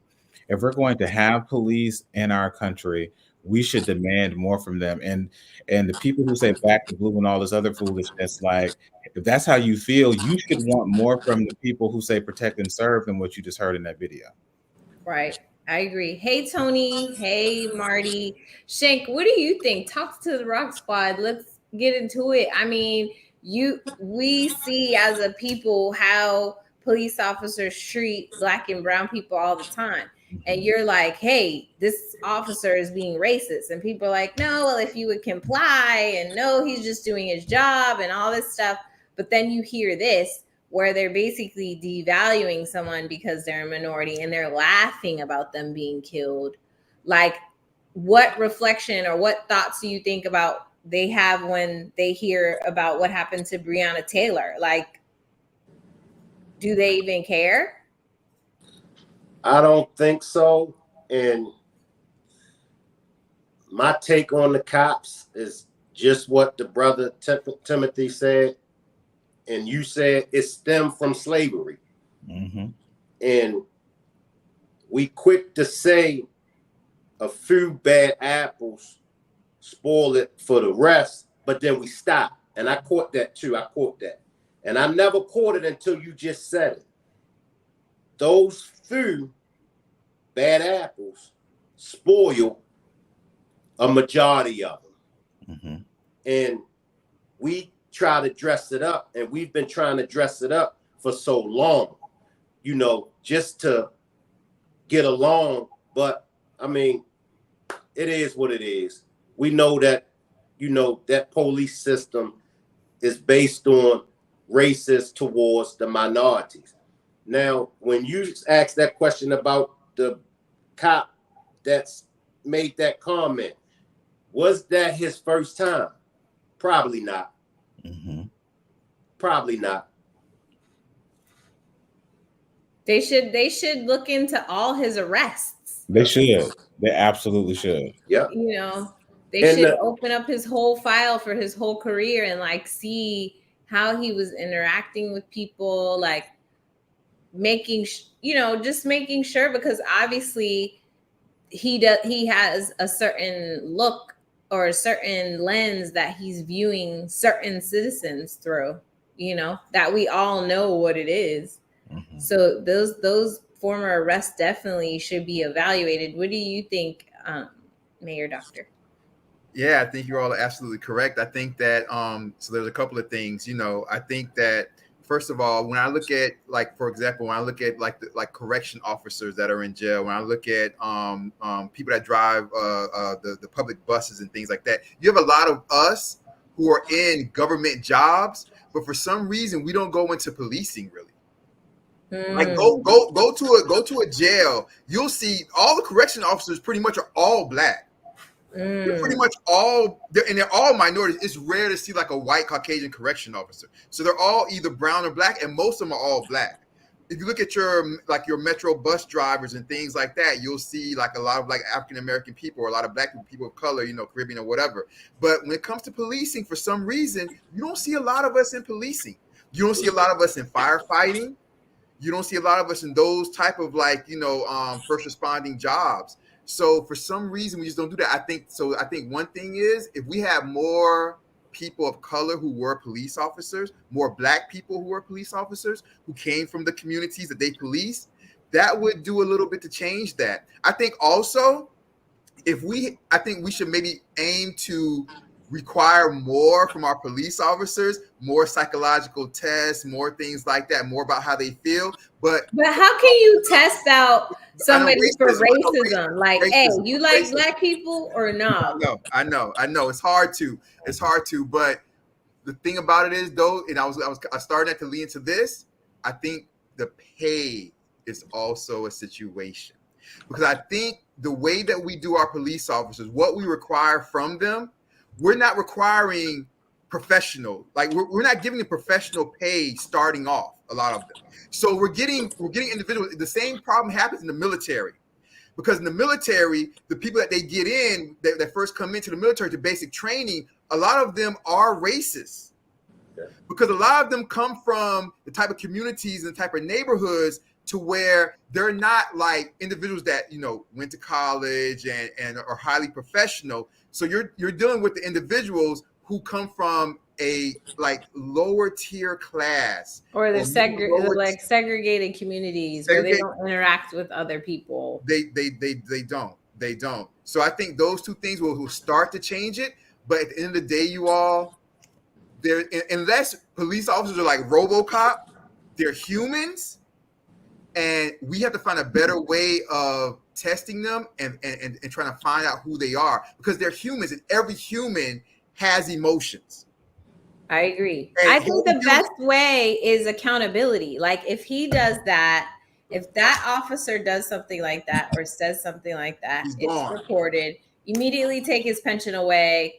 If we're going to have police in our country, we should demand more from them. And the people who say back to blue and all this other foolishness, like if that's how you feel, you should want more from the people who say protect and serve than what you just heard in that video. Right. I agree. Hey, Tony. Hey, Marty. Shank, what do you think? Talk to the Rock Squad. Let's get into it. I mean, we see as a people how police officers treat Black and brown people all the time. And you're like, hey, this officer is being racist. And people are like, no, well, if you would comply, and no, he's just doing his job and all this stuff. But then you hear this, where they're basically devaluing someone because they're a minority and they're laughing about them being killed. Like, what reflection or what thoughts do you think about they have when they hear about what happened to Breonna Taylor? Like, do they even care? I don't think so. And my take on the cops is just what the brother Timothy said. And you said it stemmed from slavery. Mm-hmm. And we quick to say a few bad apples spoil it for the rest, but then we stop. And I caught that too. I caught that. And I never caught it until you just said it. Those few bad apples spoil a majority of them. Mm-hmm. And we try to dress it up, and we've been trying to dress it up for so long, you know, just to get along. But I mean, it is what it is. We know that, you know, that police system is based on racist towards the minorities. Now, when you ask that question about the cop that's made that comment, was that his first time? Probably not. Mm-hmm. Probably not. They should look into all his arrests. They should. They absolutely should. Yeah. You know, they And should open up his whole file for his whole career and like see how he was interacting with people, like making just making sure, because obviously he has a certain look or a certain lens that he's viewing certain citizens through, you know, that we all know what it is. Mm-hmm. So those former arrests definitely should be evaluated. What do you think, Mayor Doctor? Yeah, I think you're all absolutely correct. I think that so there's a couple of things. I think that first of all, when I look at, like, for example, when I look at like correction officers that are in jail, when I look at people that drive the public buses and things like that, you have a lot of us who are in government jobs, but for some reason we don't go into policing really. Like go to a jail, you'll see all the correction officers pretty much are all black. They're pretty much all, they're all minorities. It's rare to see like a white Caucasian correction officer. So they're all either brown or black, and most of them are all black. If you look at your metro bus drivers and things like that, you'll see like a lot of like African American people or a lot of black people of color, Caribbean or whatever. But when it comes to policing, for some reason, you don't see a lot of us in policing. You don't see a lot of us in firefighting. You don't see a lot of us in those type of first responding jobs. So for some reason, we just don't do that. I think one thing is, if we have more people of color who were police officers, more black people who were police officers, who came from the communities that they police, that would do a little bit to change that. I think also, I think we should maybe aim to require more from our police officers, more psychological tests, more things like that, more about how they feel. But how can you test out somebody for racism? Like, racism, hey, you like racism. black people or no? I know. It's hard to. But the thing about it is, though, and I started to lean into this. I think the pay is also a situation, because I think the way that we do our police officers, what we require from them, we're not requiring professional. Like we're not giving them professional pay starting off. A lot of them. So we're getting individuals. The same problem happens in the military, because in the military, the people that they get in that first come into the military to basic training, a lot of them are racist, because a lot of them come from the type of communities and the type of neighborhoods to where they're not like individuals that went to college and are highly professional. So you're dealing with the individuals who come from a like lower tier class, or they're segregated communities where they don't interact with other people. They don't. So I think those two things will start to change it. But at the end of the day, you all, unless police officers are like RoboCop, they're humans, and we have to find a better way of testing them and trying to find out who they are, because they're humans, and every human has emotions. I agree. And I think the best way is accountability. Like if he does that, if that officer does something like that or says something like that, it's recorded. Immediately take his pension away,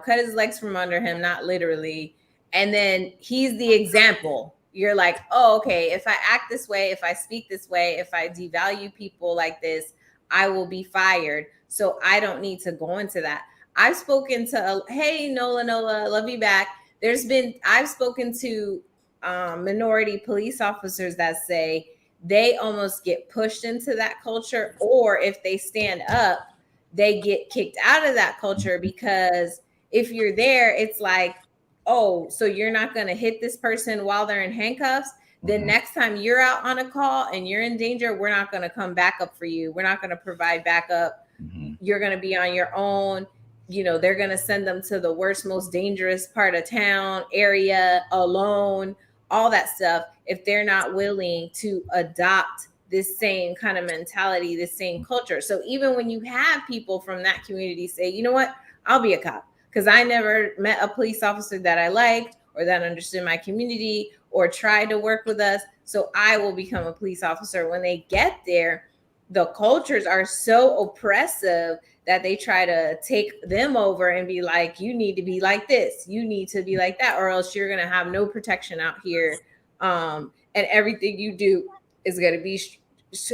cut his legs from under him, not literally. And then he's the example. You're like, oh, okay, if I act this way, if I speak this way, if I devalue people like this, I will be fired. So I don't need to go into that. I've spoken to, hey, Nola, love you back. I've spoken to minority police officers that say they almost get pushed into that culture, or if they stand up, they get kicked out of that culture, because if you're there, it's like, oh, so you're not going to hit this person while they're in handcuffs? Then next time you're out on a call and you're in danger, we're not going to come back up for you. We're not going to provide backup. You're going to be on your own. They're going to send them to the worst, most dangerous part of town, area, alone, all that stuff, if they're not willing to adopt this same kind of mentality, this same culture. So even when you have people from that community say, you know what, I'll be a cop, because I never met a police officer that I liked or that understood my community or tried to work with us, so I will become a police officer. When they get there, the cultures are so oppressive that they try to take them over and be like, you need to be like this, you need to be like that, or else you're going to have no protection out here. And everything you do is going to be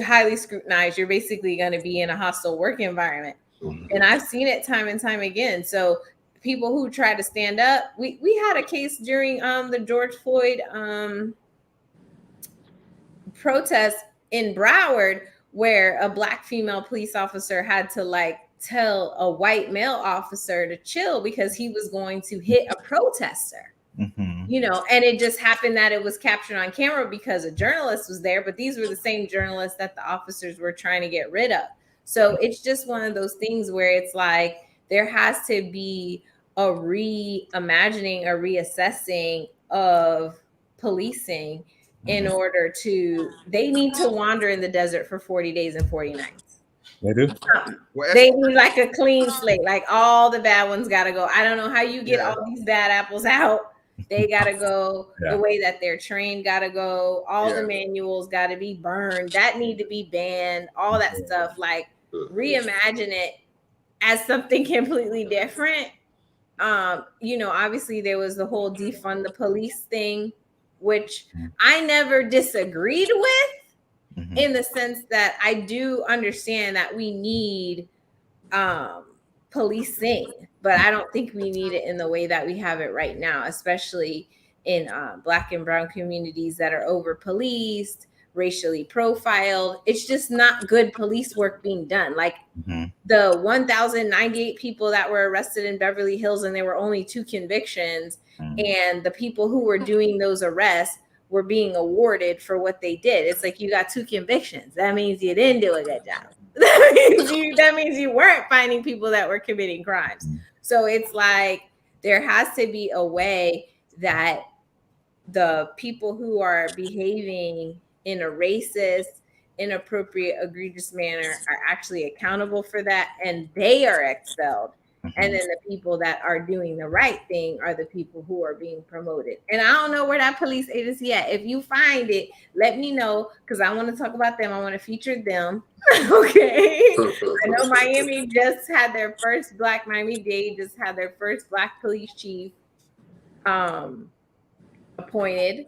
highly scrutinized. You're basically going to be in a hostile work environment. And I've seen it time and time again. So people who try to stand up, we had a case during the George Floyd protest in Broward, where a Black female police officer had to like tell a white male officer to chill because he was going to hit a protester. And it just happened that it was captured on camera because a journalist was there, but these were the same journalists that the officers were trying to get rid of. So it's just one of those things where it's like, there has to be a reimagining, a reassessing of policing in order to, they need to wander in the desert for 40 days and 40 nights. They do. Well, They need like a clean slate. Like all the bad ones got to go. I don't know how you get Yeah. all these bad apples out. They got to go. Yeah. The way that they're trained got to go. All Yeah. the manuals got to be burned. That need to be banned. All that stuff. Like reimagine it as something completely different. You know, obviously there was the whole defund the police thing, which I never disagreed with, in the sense that I do understand that we need policing, but I don't think we need it in the way that we have it right now, especially in Black and brown communities that are over policed, racially profiled. It's just not good police work being done. Like the 1,098 people that were arrested in Beverly Hills, and there were only 2 convictions, and the people who were doing those arrests were being awarded for what they did. It's like, you got 2 convictions. That means you didn't do a good job. That means you weren't finding people that were committing crimes. So it's like, there has to be a way that the people who are behaving in a racist, inappropriate, egregious manner are actually accountable for that, and they are expelled. And then the people that are doing the right thing are the people who are being promoted. And I don't know where that police agency at. If you find it, let me know, because I want to talk about them. I want to feature them. Okay. I know Miami just had their first Black, Miami-Dade just had their first Black police chief appointed.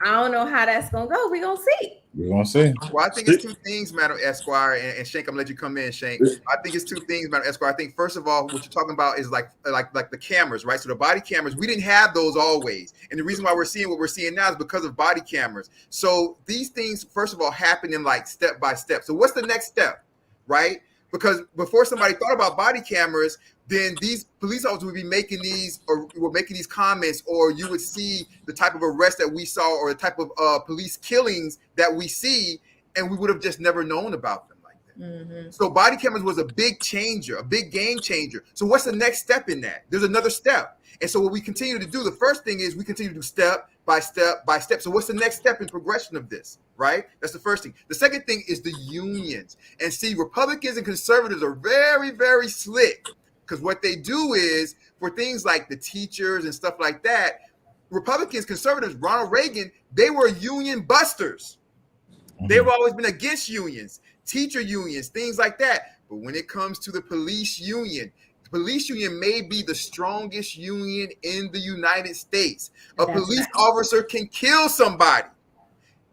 I don't know how that's going to go. We're going to see. We're going to see. Well, I think it's 2 things, Madam Esquire, and Shank, I'm gonna let you come in, Shank. I think it's 2 things, Madam Esquire. I think first of all, what you're talking about is like the cameras, right? So the body cameras, we didn't have those always, and the reason why we're seeing what we're seeing now is because of body cameras. So these things, first of all, happen in like step by step. So what's the next step, right? Because before somebody thought about body cameras, then these police officers would be making these, or were making these comments, or you would see the type of arrest that we saw, or the type of police killings that we see, and we would have just never known about them like that. So body cameras was a big changer, a big game changer. So what's the next step in that? There's another step. And so what we continue to do, the first thing is we continue to do step by step by step. So what's the next step in progression of this, right? That's the first thing. The second thing is the unions. And see, Republicans and conservatives are very, very slick. Because what they do is, for things like the teachers and stuff like that, Republicans, conservatives, Ronald Reagan, they were union busters. They've always been against unions, teacher unions, things like that. But when it comes to the police union may be the strongest union in the United States. A police officer can kill somebody,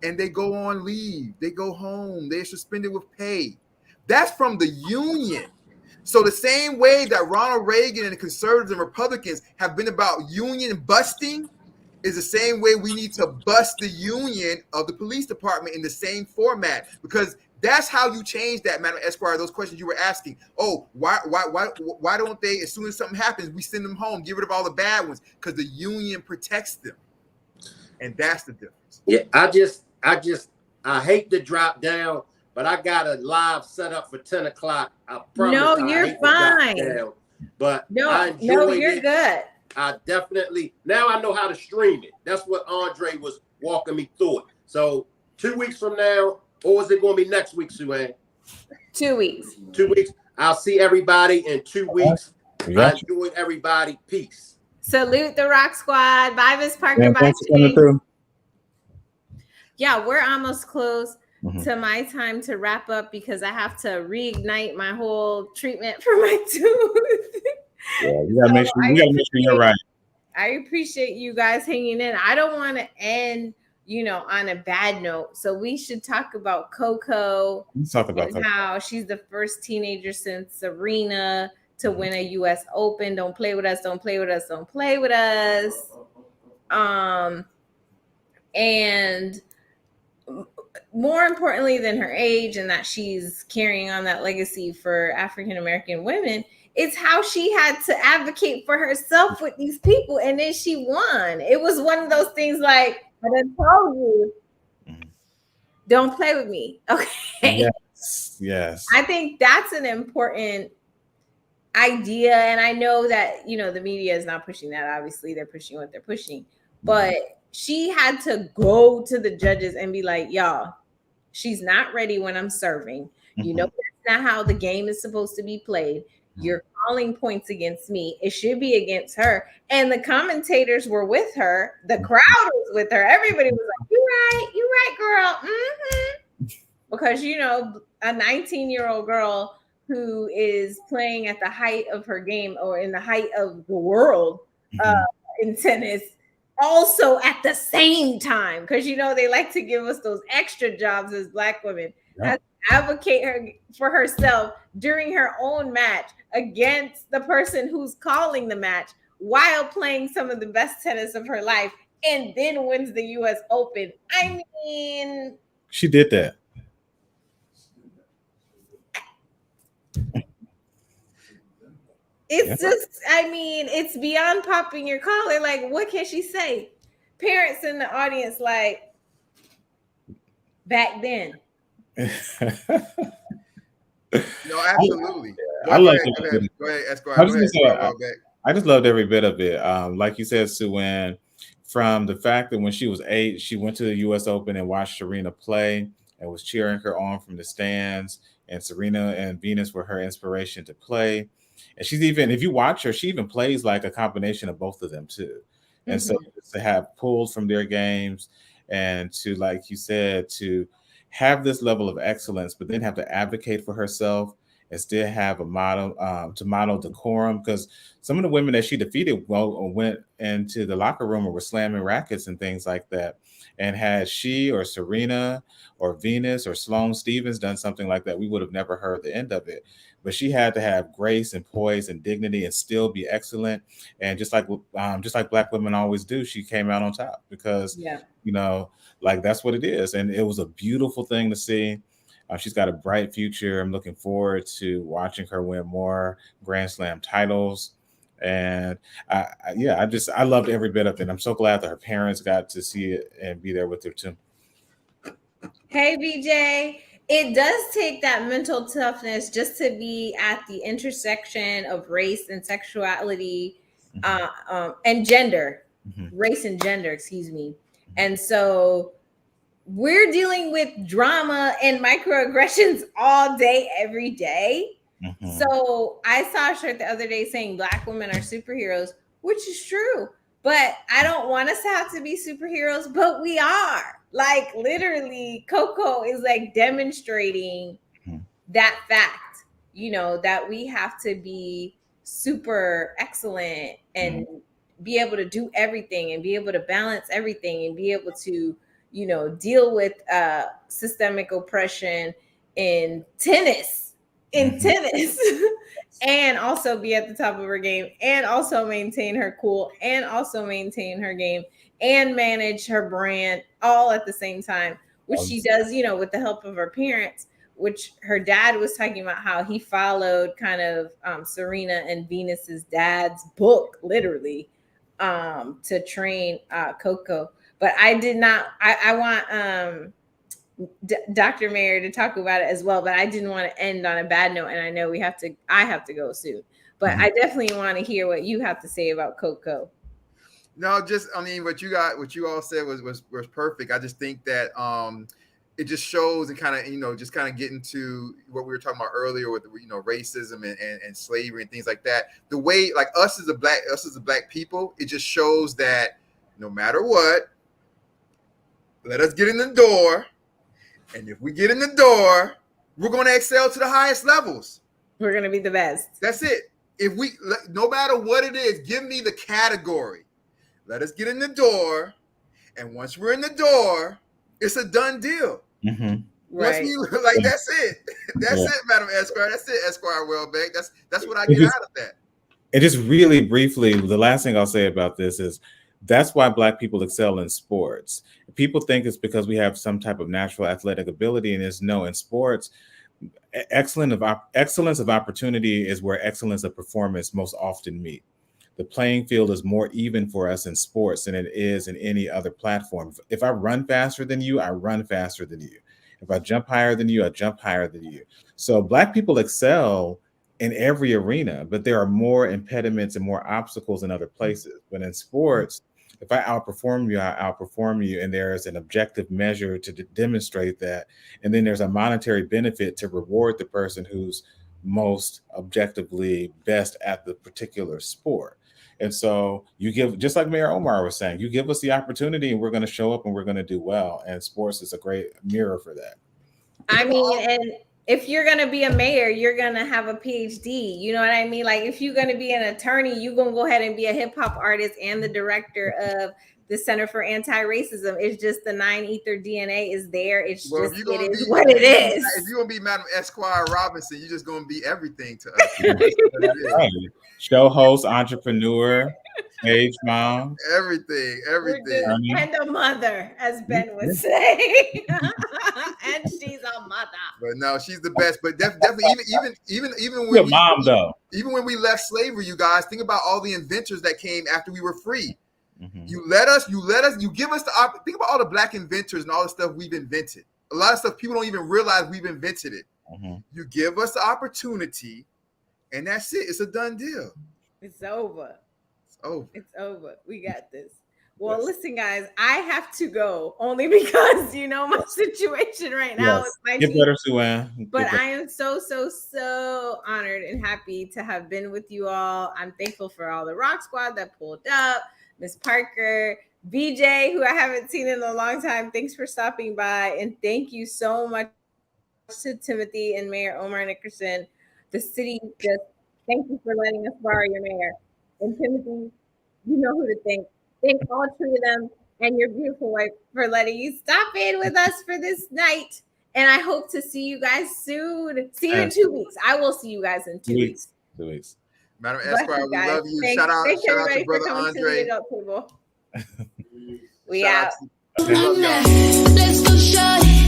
and they go on leave. They go home. They're suspended with pay. That's from the union. So the same way that Ronald Reagan and the conservatives and Republicans have been about union busting is the same way we need to bust the union of the police department in the same format, because that's how you change that, Madam Esquire. Those questions you were asking. Oh, why don't they, as soon as something happens, we send them home, get rid of all the bad ones? Because the union protects them. And that's the difference. Yeah, I hate to drop down, but I got a live set up for 10 o'clock. I promise. No, you're fine. Down, but no, you're good. I definitely, now I know how to stream it. That's what Andre was walking me through it. So 2 weeks from now, or is it going to be next week, Sue-Ann? 2 weeks. 2 weeks. I'll see everybody in 2 weeks. I enjoyed everybody. Peace. Salute the Rock Squad. Bye, Miss Parker. Yeah, bye, thanks for coming through. Yeah, we're almost close to my time to wrap up, because I have to reignite my whole treatment for my tooth. Yeah, you gotta make sure you're right. I appreciate you guys hanging in. I don't want to end, on a bad note. So we should talk about Coco. Let's talk about and how she's the first teenager since Serena to win a U.S. Open. Don't play with us. Don't play with us. Don't play with us. And more importantly than her age and that she's carrying on that legacy for African-American women, it's how she had to advocate for herself with these people. And then she won. It was one of those things like, I done told you, don't play with me. Okay. Yes. I think that's an important idea, and I know that, you know, the media is not pushing that. Obviously, they're pushing what they're pushing. But she had to go to the judges and be like, y'all, she's not ready when I'm serving. You know, that's not how the game is supposed to be played. You're calling points against me. It should be against her. And the commentators were with her. The crowd was with her. Everybody was like, you right, girl. Because, you know, a 19-year-old girl who is playing at the height of her game or in the height of the world in tennis, also at the same time, because, you know, they like to give us those extra jobs as Black women, has to advocate for herself during her own match against the person who's calling the match while playing some of the best tennis of her life, and then wins the US Open. I mean, she did that. It's just, I mean, it's beyond popping your collar. Like, what can she say? Parents in the audience, like, back then. No, absolutely. I love it. Go ahead, Esquire. I just loved every bit of it. Like you said, Sue, when from the fact that when she was 8, she went to the U.S. Open and watched Serena play and was cheering her on from the stands. And Serena and Venus were her inspiration to play. And she's even, if you watch her, she even plays like a combination of both of them too. And so to have pulls from their games and to, like you said, to have this level of excellence, but then have to advocate for herself and still have a model to model decorum, because some of the women that she defeated went into the locker room or were slamming rackets and things like that. And had she or Serena or Venus or Sloane Stephens done something like that, we would have never heard the end of it. But she had to have grace and poise and dignity and still be excellent. And just like Black women always do, she came out on top because, you know, like that's what it is. And it was a beautiful thing to see. She's got a bright future. I'm looking forward to watching her win more Grand Slam titles. And I loved every bit of it. I'm so glad that her parents got to see it and be there with her too. Hey, BJ. It does take that mental toughness just to be at the intersection of race and sexuality and gender, race and gender, excuse me. And so we're dealing with drama and microaggressions all day, every day. So I saw a shirt the other day saying Black women are superheroes, which is true. But I don't want us to have to be superheroes, but we are. Like, literally, Coco is like demonstrating that fact, you know, that we have to be super excellent and be able to do everything and be able to balance everything and be able to, you know, deal with systemic oppression in tennis. And also be at the top of her game and also maintain her cool and also maintain her game and manage her brand all at the same time, which she does, you know, with the help of her parents, which her dad was talking about how he followed kind of Serena and Venus's dad's book, literally, to train Coco. But I did not, I want Dr. Mayer to talk about it as well, but I didn't want to end on a bad note. And I know I have to go soon, but I definitely want to hear what you have to say about Coco. No, just, I mean, what you all said was perfect. I just think that it just shows and kind of, you know, just kind of getting to what we were talking about earlier with, you know, racism and slavery and things like that. The way, like us as a black people, it just shows that no matter what, let us get in the door. And if we get in the door, we're going to excel to the highest levels. We're going to be the best. That's it. No matter what it is, give me the category. Let us get in the door. And once we're in the door, it's a done deal. Right. That's it. That's it, Madam Esquire. That's it, Esquire Welbeck. That's what I get out of that. And just really briefly, the last thing I'll say about this is that's why Black people excel in sports. People think it's because we have some type of natural athletic ability, and it's no. In sports, excellence of opportunity is where excellence of performance most often meet. The playing field is more even for us in sports than it is in any other platform. If I run faster than you, I run faster than you. If I jump higher than you, I jump higher than you. So Black people excel in every arena, but there are more impediments and more obstacles in other places. But in sports, if I outperform you, I outperform you, and there is an objective measure to demonstrate that, and then there's a monetary benefit to reward the person who's most objectively best at the particular sport. And so you give, just like Mayor Omar was saying, you give us the opportunity and we're going to show up and we're going to do well. And sports is a great mirror for that. I mean, and if you're going to be a mayor, you're going to have a PhD. You know what I mean? Like if you're going to be an attorney, you're going to go ahead and be a hip hop artist and the director of the Center for Anti-Racism. It's just the 9-ether DNA is there. It's Well, just, it is what it is. If you're going to be Madam Esquire Robinson, you're just going to be everything to us. Right. Show host, entrepreneur, stage mom. Everything. And a mother, as Ben would say. And she's a mother. But no, she's the best. But definitely, even Your mom, though. Even when we left slavery, you guys, think about all the inventors that came after we were free. Mm-hmm. You give us the think about all the black inventors and all the stuff we've invented. A lot of stuff people don't even realize we've invented it. Mm-hmm. You give us the opportunity, and that's it. It's a done deal. It's over. It's over. We got this. Well, listen, guys, I have to go only because my situation right now is my Get better, Sue-Ann. But I am so honored and happy to have been with you all. I'm thankful for all the Rock Squad that pulled up. Miss Parker, BJ, who I haven't seen in a long time. Thanks for stopping by. And thank you so much to Timothy and Mayor Omar Nickerson. The city just thank you for letting us borrow your mayor. And Timothy, you know who to thank. Thank all three of them and your beautiful wife for letting you stop in with us for this night. And I hope to see you guys soon. See you in 2 weeks. I will see you guys in 2 weeks. 2 weeks. Madam Esquire, we love you. Shout out to Brother Andre. We out. Love y'all. Let's go short.